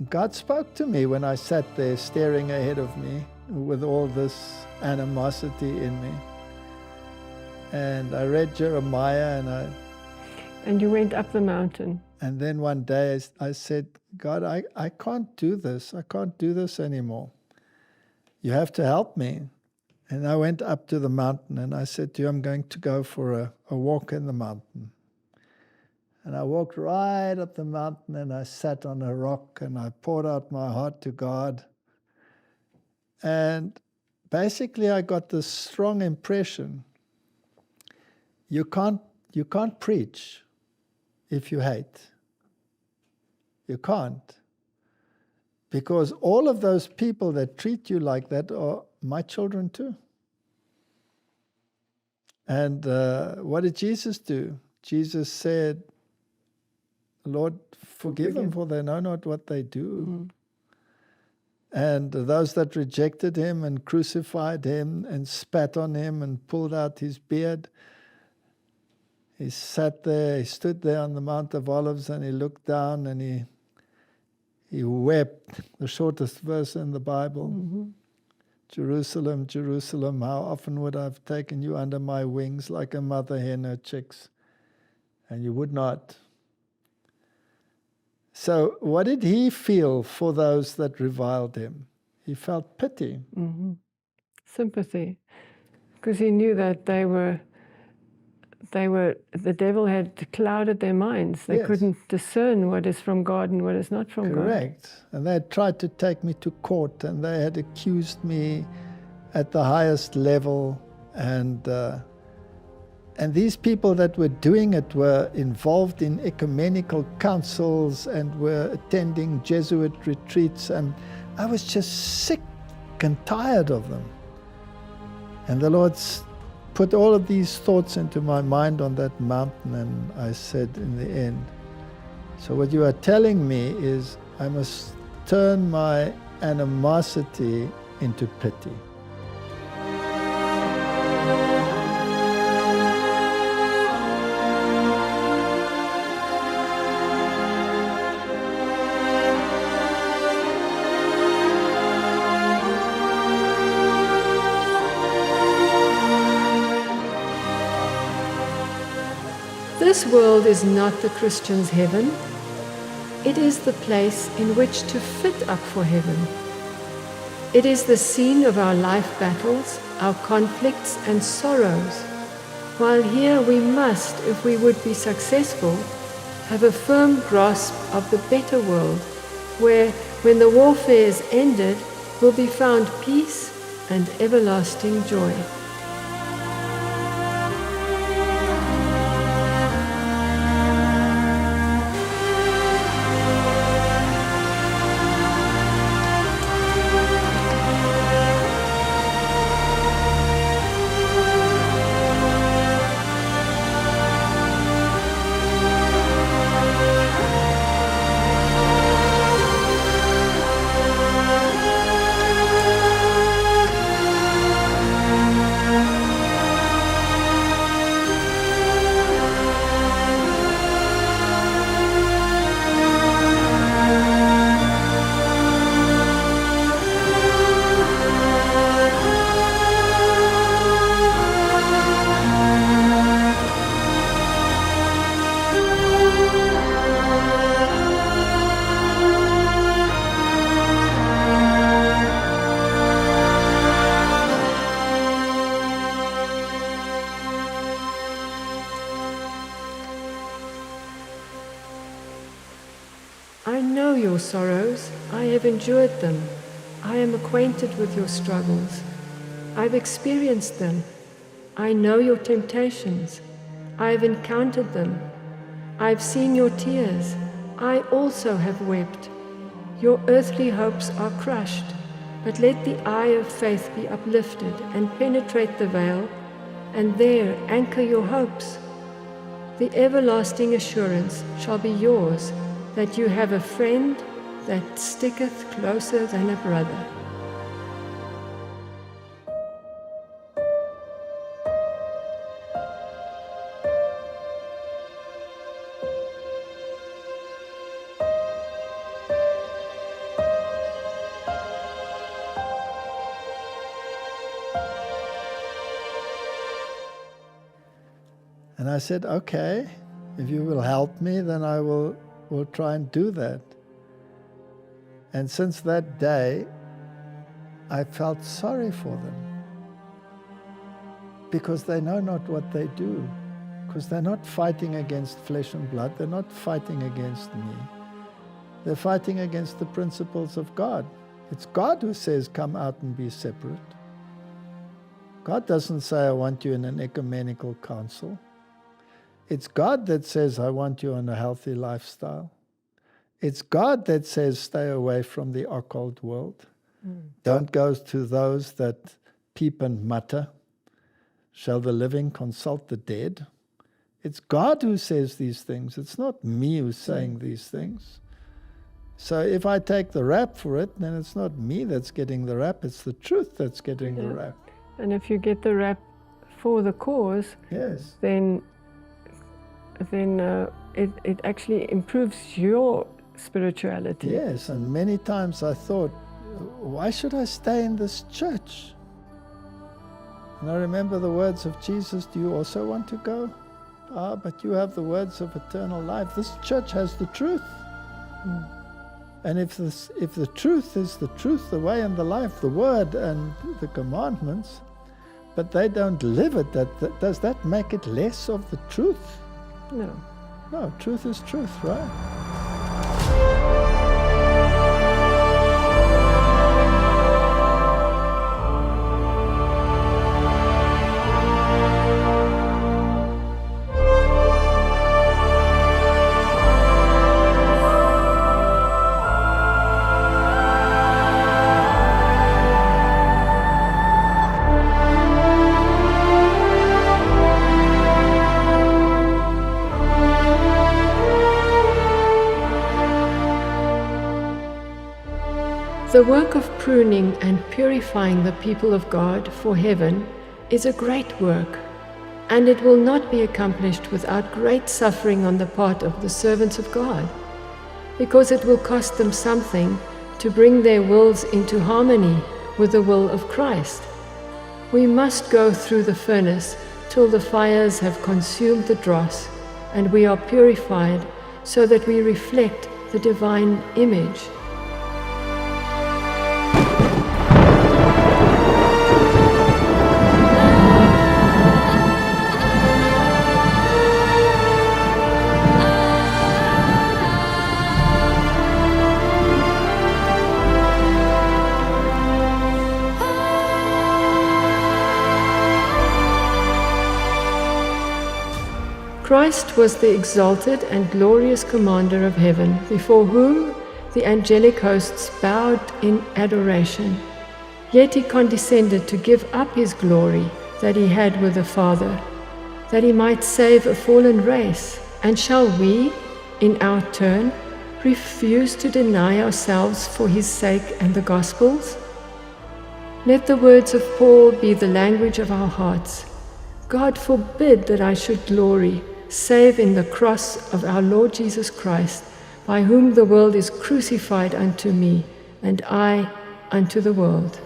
God spoke to me when I sat there staring ahead of me with all this animosity in me. And I read Jeremiah, and you went up the mountain. And then one day I said, God, I can't do this. I can't do this anymore. You have to help me. And I went up to the mountain and I said to you, I'm going to go for a walk in the mountain. And I walked right up the mountain and I sat on a rock and I poured out my heart to God. And basically I got this strong impression. You can't preach if you hate. You can't. Because all of those people that treat you like that are my children too. And what did Jesus do? Jesus said, Lord, forgive them, for they know not what they do. And those that rejected him and crucified him and spat on him and pulled out his beard, he sat there, he stood there on the Mount of Olives and he looked down and he He wept, the shortest verse in the Bible. Mm-hmm. Jerusalem, Jerusalem, how often would I have taken you under my wings like a mother hen her chicks, and you would not. So what did he feel for those that reviled him? He felt pity. Mm-hmm. Sympathy. Because he knew that the devil had clouded their minds. They couldn't discern what is from God and what is not from God. Correct. And they had tried to take me to court, and they had accused me at the highest level. And these people that were doing it were involved in ecumenical councils and were attending Jesuit retreats. And I was just sick and tired of them. And the Lord put all of these thoughts into my mind on that mountain, and I said in the end, so what you are telling me is I must turn my animosity into pity. This world is not the Christian's heaven. It is the place in which to fit up for heaven. It is the scene of our life battles, our conflicts and sorrows, while here we must, if we would be successful, have a firm grasp of the better world, where, when the warfare is ended, will be found peace and everlasting joy. I know your sorrows, I have endured them. I am acquainted with your struggles. I've experienced them. I know your temptations. I have encountered them. I've seen your tears. I also have wept. Your earthly hopes are crushed, but let the eye of faith be uplifted and penetrate the veil, and there anchor your hopes. The everlasting assurance shall be yours that you have a friend that sticketh closer than a brother. And I said, okay, if you will help me, then I will try and do that. And since that day, I felt sorry for them, because they know not what they do, because they're not fighting against flesh and blood, they're not fighting against me. They're fighting against the principles of God. It's God who says, come out and be separate. God doesn't say, I want you in an ecumenical council. It's God that says, I want you on a healthy lifestyle. It's God that says, stay away from the occult world. Don't go to those that peep and mutter. Shall the living consult the dead? It's God who says these things. It's not me who's saying these things. So if I take the rap for it, then it's not me that's getting the rap. It's the truth that's getting the rap. And if you get the rap for the cause, yes, then it actually improves your spirituality. Yes, and many times I thought, why should I stay in this church? And I remember the words of Jesus, do you also want to go? Ah, but you have the words of eternal life. This church has the truth. And if the truth is the truth, the way and the life, the word and the commandments, but they don't live it, does that make it less of the truth? No. No, truth is truth, right? The work of pruning and purifying the people of God for heaven is a great work, and it will not be accomplished without great suffering on the part of the servants of God, because it will cost them something to bring their wills into harmony with the will of Christ. We must go through the furnace till the fires have consumed the dross, and we are purified so that we reflect the divine image. Christ was the exalted and glorious commander of heaven, before whom the angelic hosts bowed in adoration. Yet he condescended to give up his glory that he had with the Father, that he might save a fallen race. And shall we, in our turn, refuse to deny ourselves for his sake and the Gospel's? Let the words of Paul be the language of our hearts. God forbid that I should glory, save in the cross of our Lord Jesus Christ, by whom the world is crucified unto me, and I unto the world.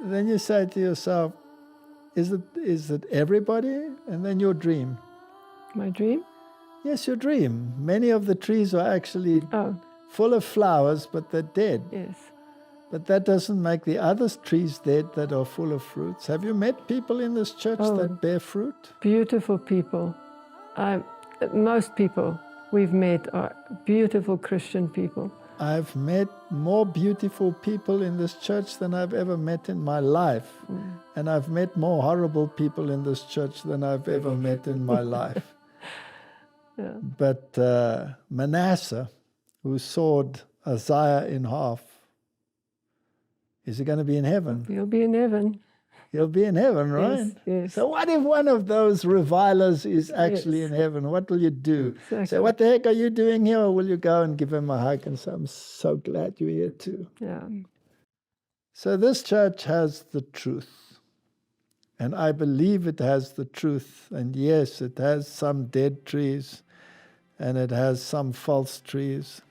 Then you say to yourself, is it everybody? And then your dream. My dream? Yes, your dream. Many of the trees are actually full of flowers, but they're dead. Yes. But that doesn't make the other trees dead that are full of fruits. Have you met people in this church that bear fruit? Beautiful people. Most people we've met are beautiful Christian people. I've met more beautiful people in this church than I've ever met in my life. And I've met more horrible people in this church than I've ever met in my life. Yeah. But Manasseh, who sawed Isaiah in half, is he going to be in heaven? He'll be in heaven. He'll be in heaven, right? Yes, yes. So what if one of those revilers is actually in heaven? What will you do? Exactly. So what the heck are you doing here? Or will you go and give him a hug and say, I'm so glad you're here too? Yeah. So this church has the truth. And I believe it has the truth. And yes, it has some dead trees. And it has some false trees.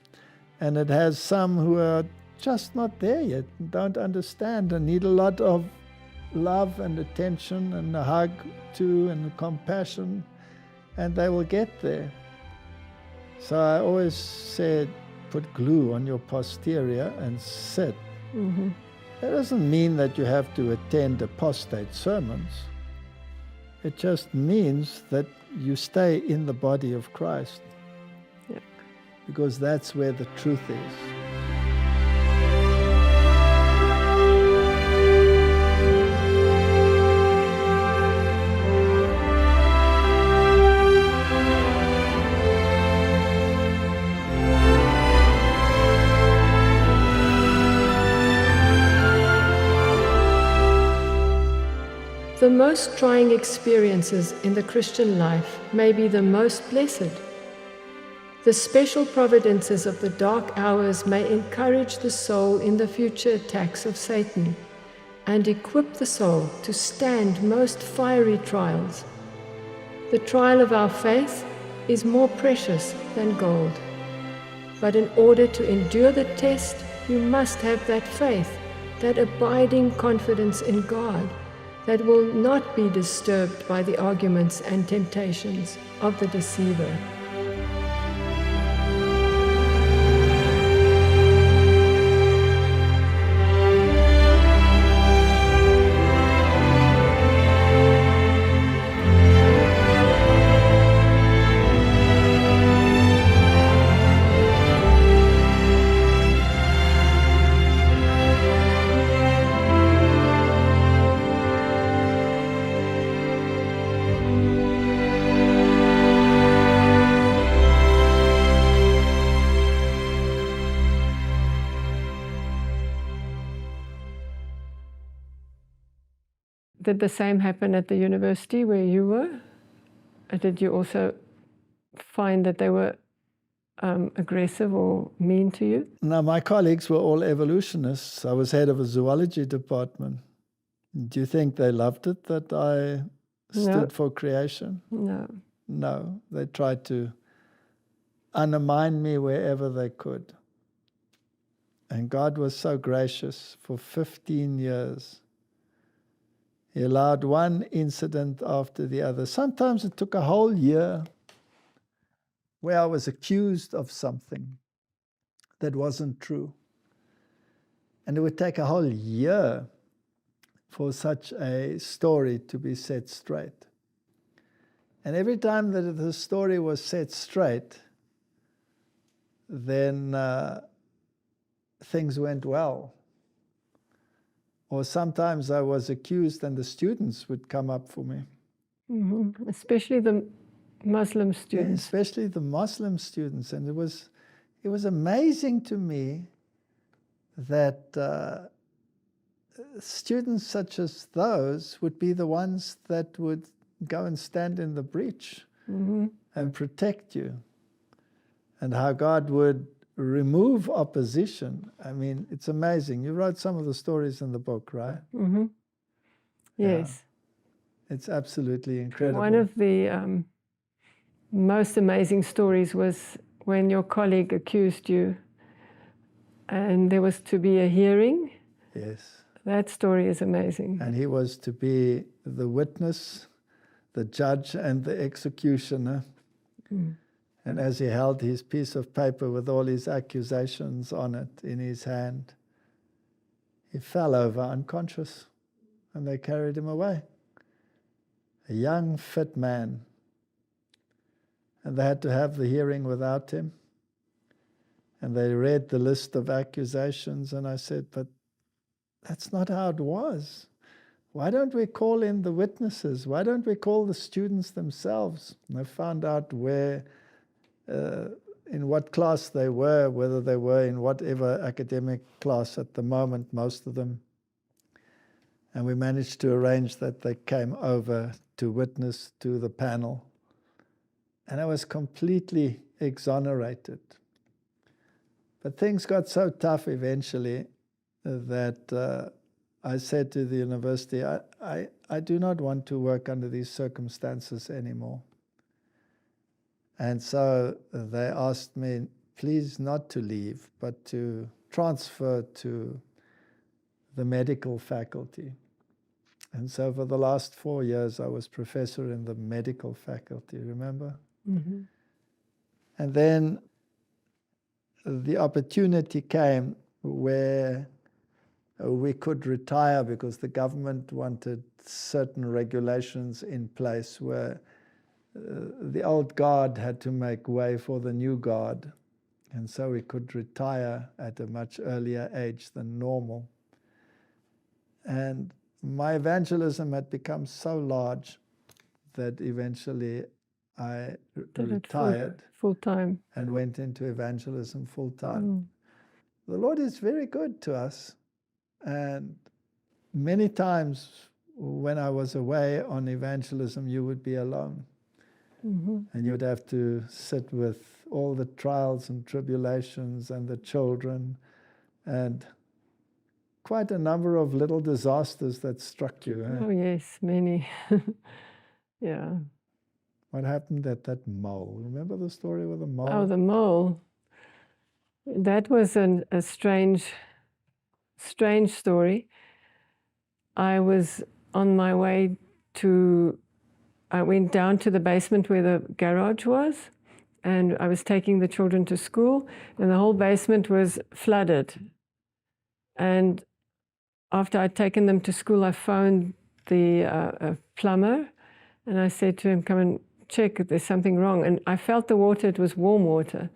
And it has some who are just not there yet, and don't understand, and need a lot of love and attention and a hug too and compassion, and they will get there. So I always said, put glue on your posterior and sit. Mm-hmm. That doesn't mean that you have to attend apostate sermons. It just means that you stay in the body of Christ. Yeah. Because that's where the truth is. the most trying experiences in the Christian life may be the most blessed. The special providences of the dark hours may encourage the soul in the future attacks of Satan and equip the soul to stand most fiery trials. The trial of our faith is more precious than gold. But in order to endure the test, you must have that faith, that abiding confidence in God, that will not be disturbed by the arguments and temptations of the deceiver. Did the same happen at the university where you were? Or did you also find that they were aggressive or mean to you? No, my colleagues were all evolutionists. I was head of a zoology department. Do you think they loved it that I stood for creation? No. No, they tried to undermine me wherever they could. And God was so gracious. For 15 years, He allowed one incident after the other. Sometimes it took a whole year where I was accused of something that wasn't true. And it would take a whole year for such a story to be set straight. And every time that the story was set straight, then things went well. Or sometimes I was accused and the students would come up for me. Mm-hmm. Especially the Muslim students. Yeah, especially the Muslim students. And it was amazing to me that students such as those would be the ones that would go and stand in the breach and protect you. And how God would remove opposition. I mean, it's amazing. You wrote some of the stories in the book, right? Mm-hmm. Yes. Yeah. It's absolutely incredible. One of the most amazing stories was when your colleague accused you and there was to be a hearing. Yes. That story is amazing. And he was to be the witness, the judge, and the executioner. Mm. And as he held his piece of paper with all his accusations on it in his hand, he fell over unconscious, and they carried him away. A young, fit man. And they had to have the hearing without him. And they read the list of accusations, and I said, but that's not how it was. Why don't we call in the witnesses? Why don't we call the students themselves? And I found out where, in what class they were, whether they were in whatever academic class at the moment, most of them. And we managed to arrange that they came over to witness to the panel. And I was completely exonerated. But things got so tough eventually that I said to the university, I do not want to work under these circumstances anymore. And so they asked me, please not to leave, but to transfer to the medical faculty. And so for the last 4 years, I was professor in the medical faculty, remember? Mm-hmm. And then the opportunity came where we could retire because the government wanted certain regulations in place where the old guard had to make way for the new guard. And so we could retire at a much earlier age than normal. And my evangelism had become so large that eventually I retired full-time and went into evangelism full-time. The Lord is very good to us. And many times when I was away on evangelism, you would be alone. And you'd have to sit with all the trials and tribulations and the children and quite a number of little disasters that struck you. Oh, yes, many. Yeah. What happened at that mole? Remember the story with the mole? Oh, the mole. That was a strange story. I was on my way I went down to the basement where the garage was, and I was taking the children to school, and the whole basement was flooded. And after I'd taken them to school, I phoned the plumber, and I said to him, come and check if there's something wrong. And I felt the water, it was warm water.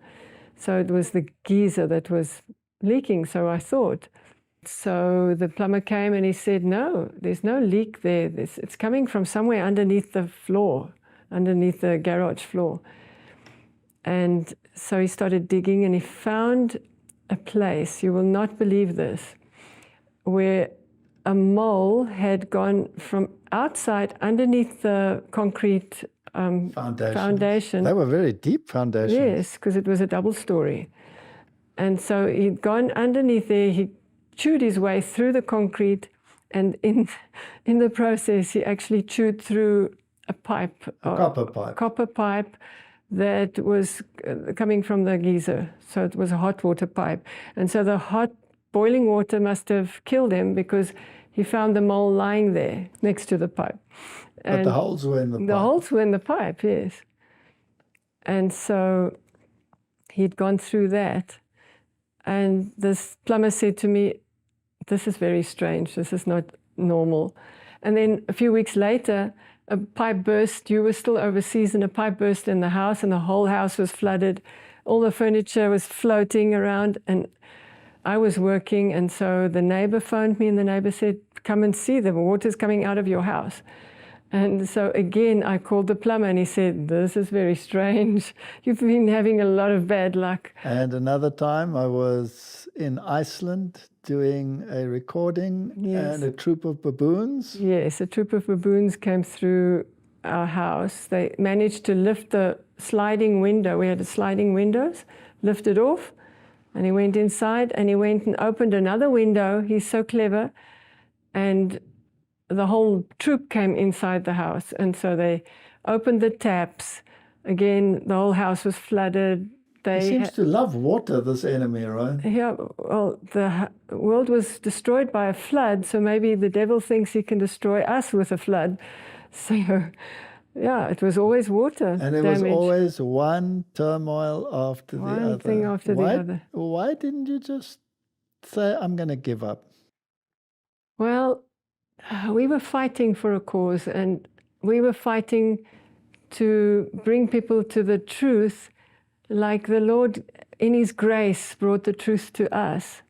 So it was the geyser that was leaking, so I thought. So the plumber came and he said, no, there's no leak there. It's coming from somewhere underneath the floor, underneath the garage floor. And so he started digging and he found a place, you will not believe this, where a mole had gone from outside underneath the concrete foundation. They were very deep foundations. Yes, because it was a double story. And so he'd gone underneath there, he chewed his way through the concrete, and in the process he actually chewed through a pipe. Copper pipe that was coming from the geyser. So it was a hot water pipe. And so the hot boiling water must have killed him, because he found the mole lying there next to the pipe. But the holes were in the pipe. The holes were in the pipe, yes. And so he'd gone through that. And this plumber said to me, this is very strange, this is not normal. And then a few weeks later, a pipe burst. You were still overseas, and a pipe burst in the house, and the whole house was flooded. All the furniture was floating around, and I was working, and so the neighbor phoned me, and the neighbor said, come and see, the water's coming out of your house. And so again, I called the plumber, and he said, this is very strange. You've been having a lot of bad luck. And another time I was in Iceland doing a recording, and a troop of baboons. Yes, a troop of baboons came through our house. They managed to lift the sliding window. We had sliding windows, lift it off, and he went inside, and he went and opened another window. He's so clever. And the whole troop came inside the house, and so they opened the taps. Again, the whole house was flooded. He seems to love water, this enemy, right? Yeah, well, the world was destroyed by a flood, so maybe the devil thinks he can destroy us with a flood. So, yeah, it was always water And it damage. was always one turmoil after the other. One thing after the other. Why didn't you just say, I'm going to give up? Well, we were fighting for a cause, and we were fighting to bring people to the truth, like the Lord in His grace brought the truth to us.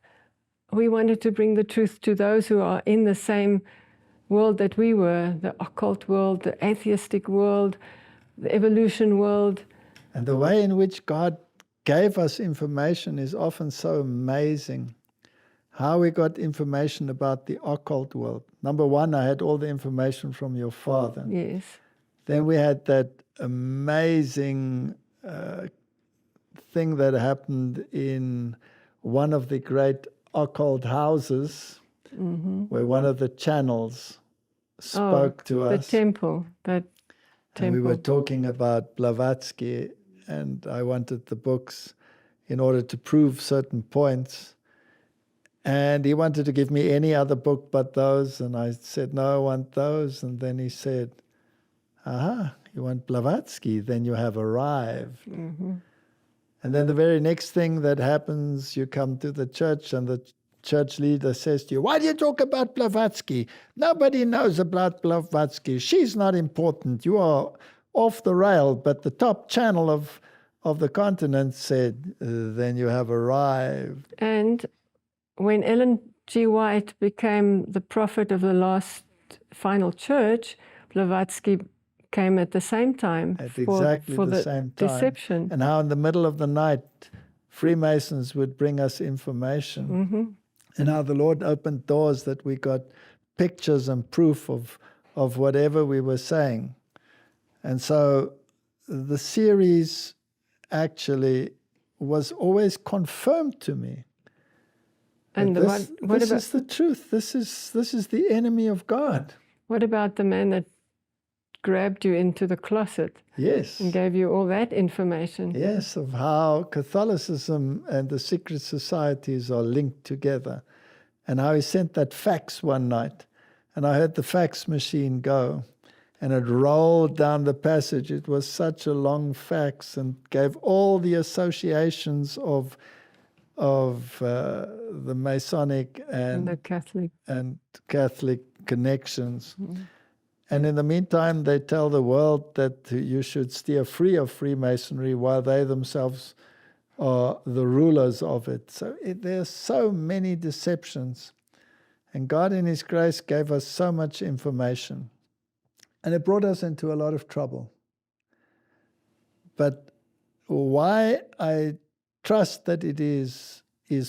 We wanted to bring the truth to those who are in the same world that we were, the occult world, the atheistic world, the evolution world. And the way in which God gave us information is often so amazing. How we got information about the occult world. Number one, I had all the information from your father. Yes. Then we had that amazing thing that happened in one of the great occult houses, where one of the channels spoke to us. The temple. And we were talking about Blavatsky, and I wanted the books in order to prove certain points. And he wanted to give me any other book but those, and I said, no, I want those. And then he said, aha, you want Blavatsky, then you have arrived. And then the very next thing that happens, you come to the church, and the church leader says to you, why do you talk about Blavatsky? Nobody knows about Blavatsky. She's not important. You are off the rail. But the top channel of the continent said, then you have arrived. And when Ellen G. White became the prophet of the last final church, Blavatsky came at the same time for the same time. Deception. And how in the middle of the night, Freemasons would bring us information. And how the Lord opened doors that we got pictures and proof of whatever we were saying. And so the series actually was always confirmed to me. And this is the truth. This is the enemy of God. What about the man that grabbed you into the closet? Yes. And gave you all that information? Yes, of how Catholicism and the secret societies are linked together. And how he sent that fax one night. And I heard the fax machine go. And it rolled down the passage. It was such a long fax and gave all the associations of the Masonic and the Catholic connections. Mm. And in the meantime, they tell the world that you should steer free of Freemasonry while they themselves are the rulers of it. So there are so many deceptions. And God in His grace gave us so much information. And it brought us into a lot of trouble. But why I trust that it is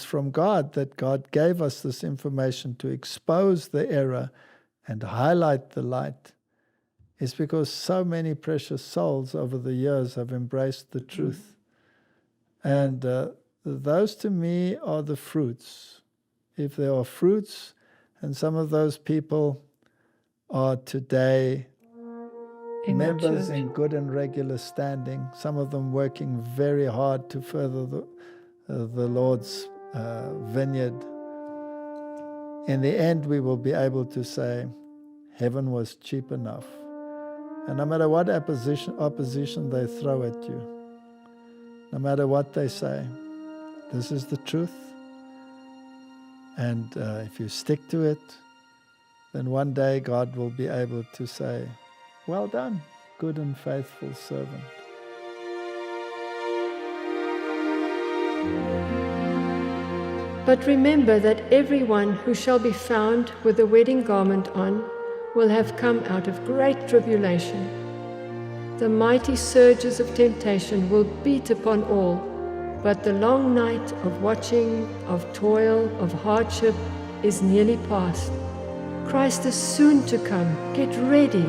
from God, that God gave us this information to expose the error and highlight the light, is because so many precious souls over the years have embraced the truth. And those to me are the fruits. If there are fruits, and some of those people are today members in good and regular standing, some of them working very hard to further the Lord's vineyard. In the end, we will be able to say, heaven was cheap enough. And no matter what opposition they throw at you, no matter what they say, this is the truth. And if you stick to it, then one day God will be able to say, well done, good and faithful servant. But remember that everyone who shall be found with the wedding garment on will have come out of great tribulation. The mighty surges of temptation will beat upon all, but the long night of watching, of toil, of hardship is nearly past. Christ is soon to come. Get ready.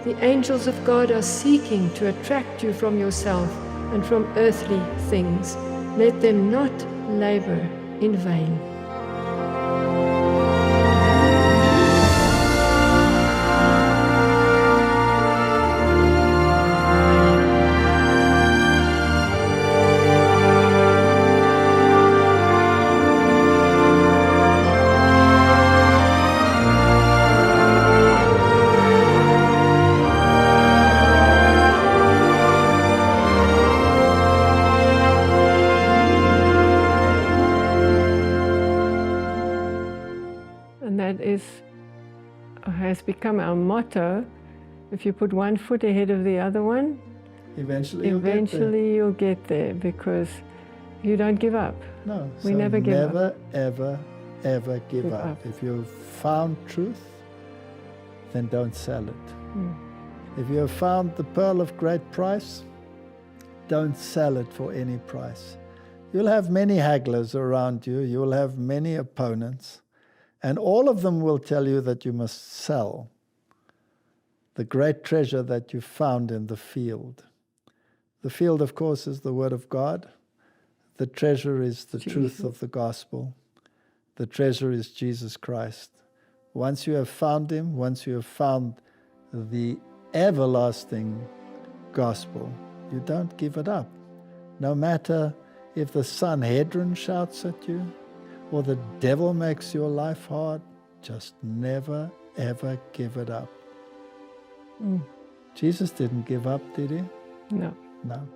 The angels of God are seeking to attract you from yourself and from earthly things. Let them not labor in vain. Has become our motto. If you put one foot ahead of the other one, eventually you'll get there, because you don't give up. No, we never give up. Ever give up. If you've found truth, then don't sell it. If you have found the pearl of great price, don't sell it for any price. You'll have many hagglers around you. You'll have many opponents. And all of them will tell you that you must sell the great treasure that you found in the field. The field, of course, is the Word of God. The treasure is the truth of the gospel. The treasure is Jesus Christ. Once you have found Him, once you have found the everlasting gospel, you don't give it up. No matter if the Sanhedrin shouts at you, or the devil makes your life hard, just never, ever give it up. Jesus didn't give up, did He? No. No.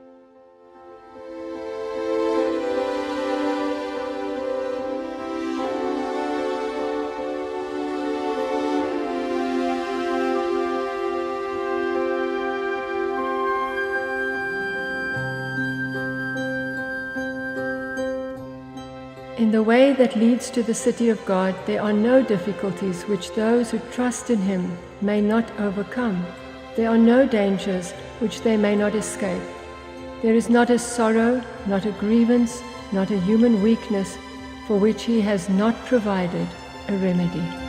In the way that leads to the city of God, there are no difficulties which those who trust in Him may not overcome. There are no dangers which they may not escape. There is not a sorrow, not a grievance, not a human weakness for which He has not provided a remedy.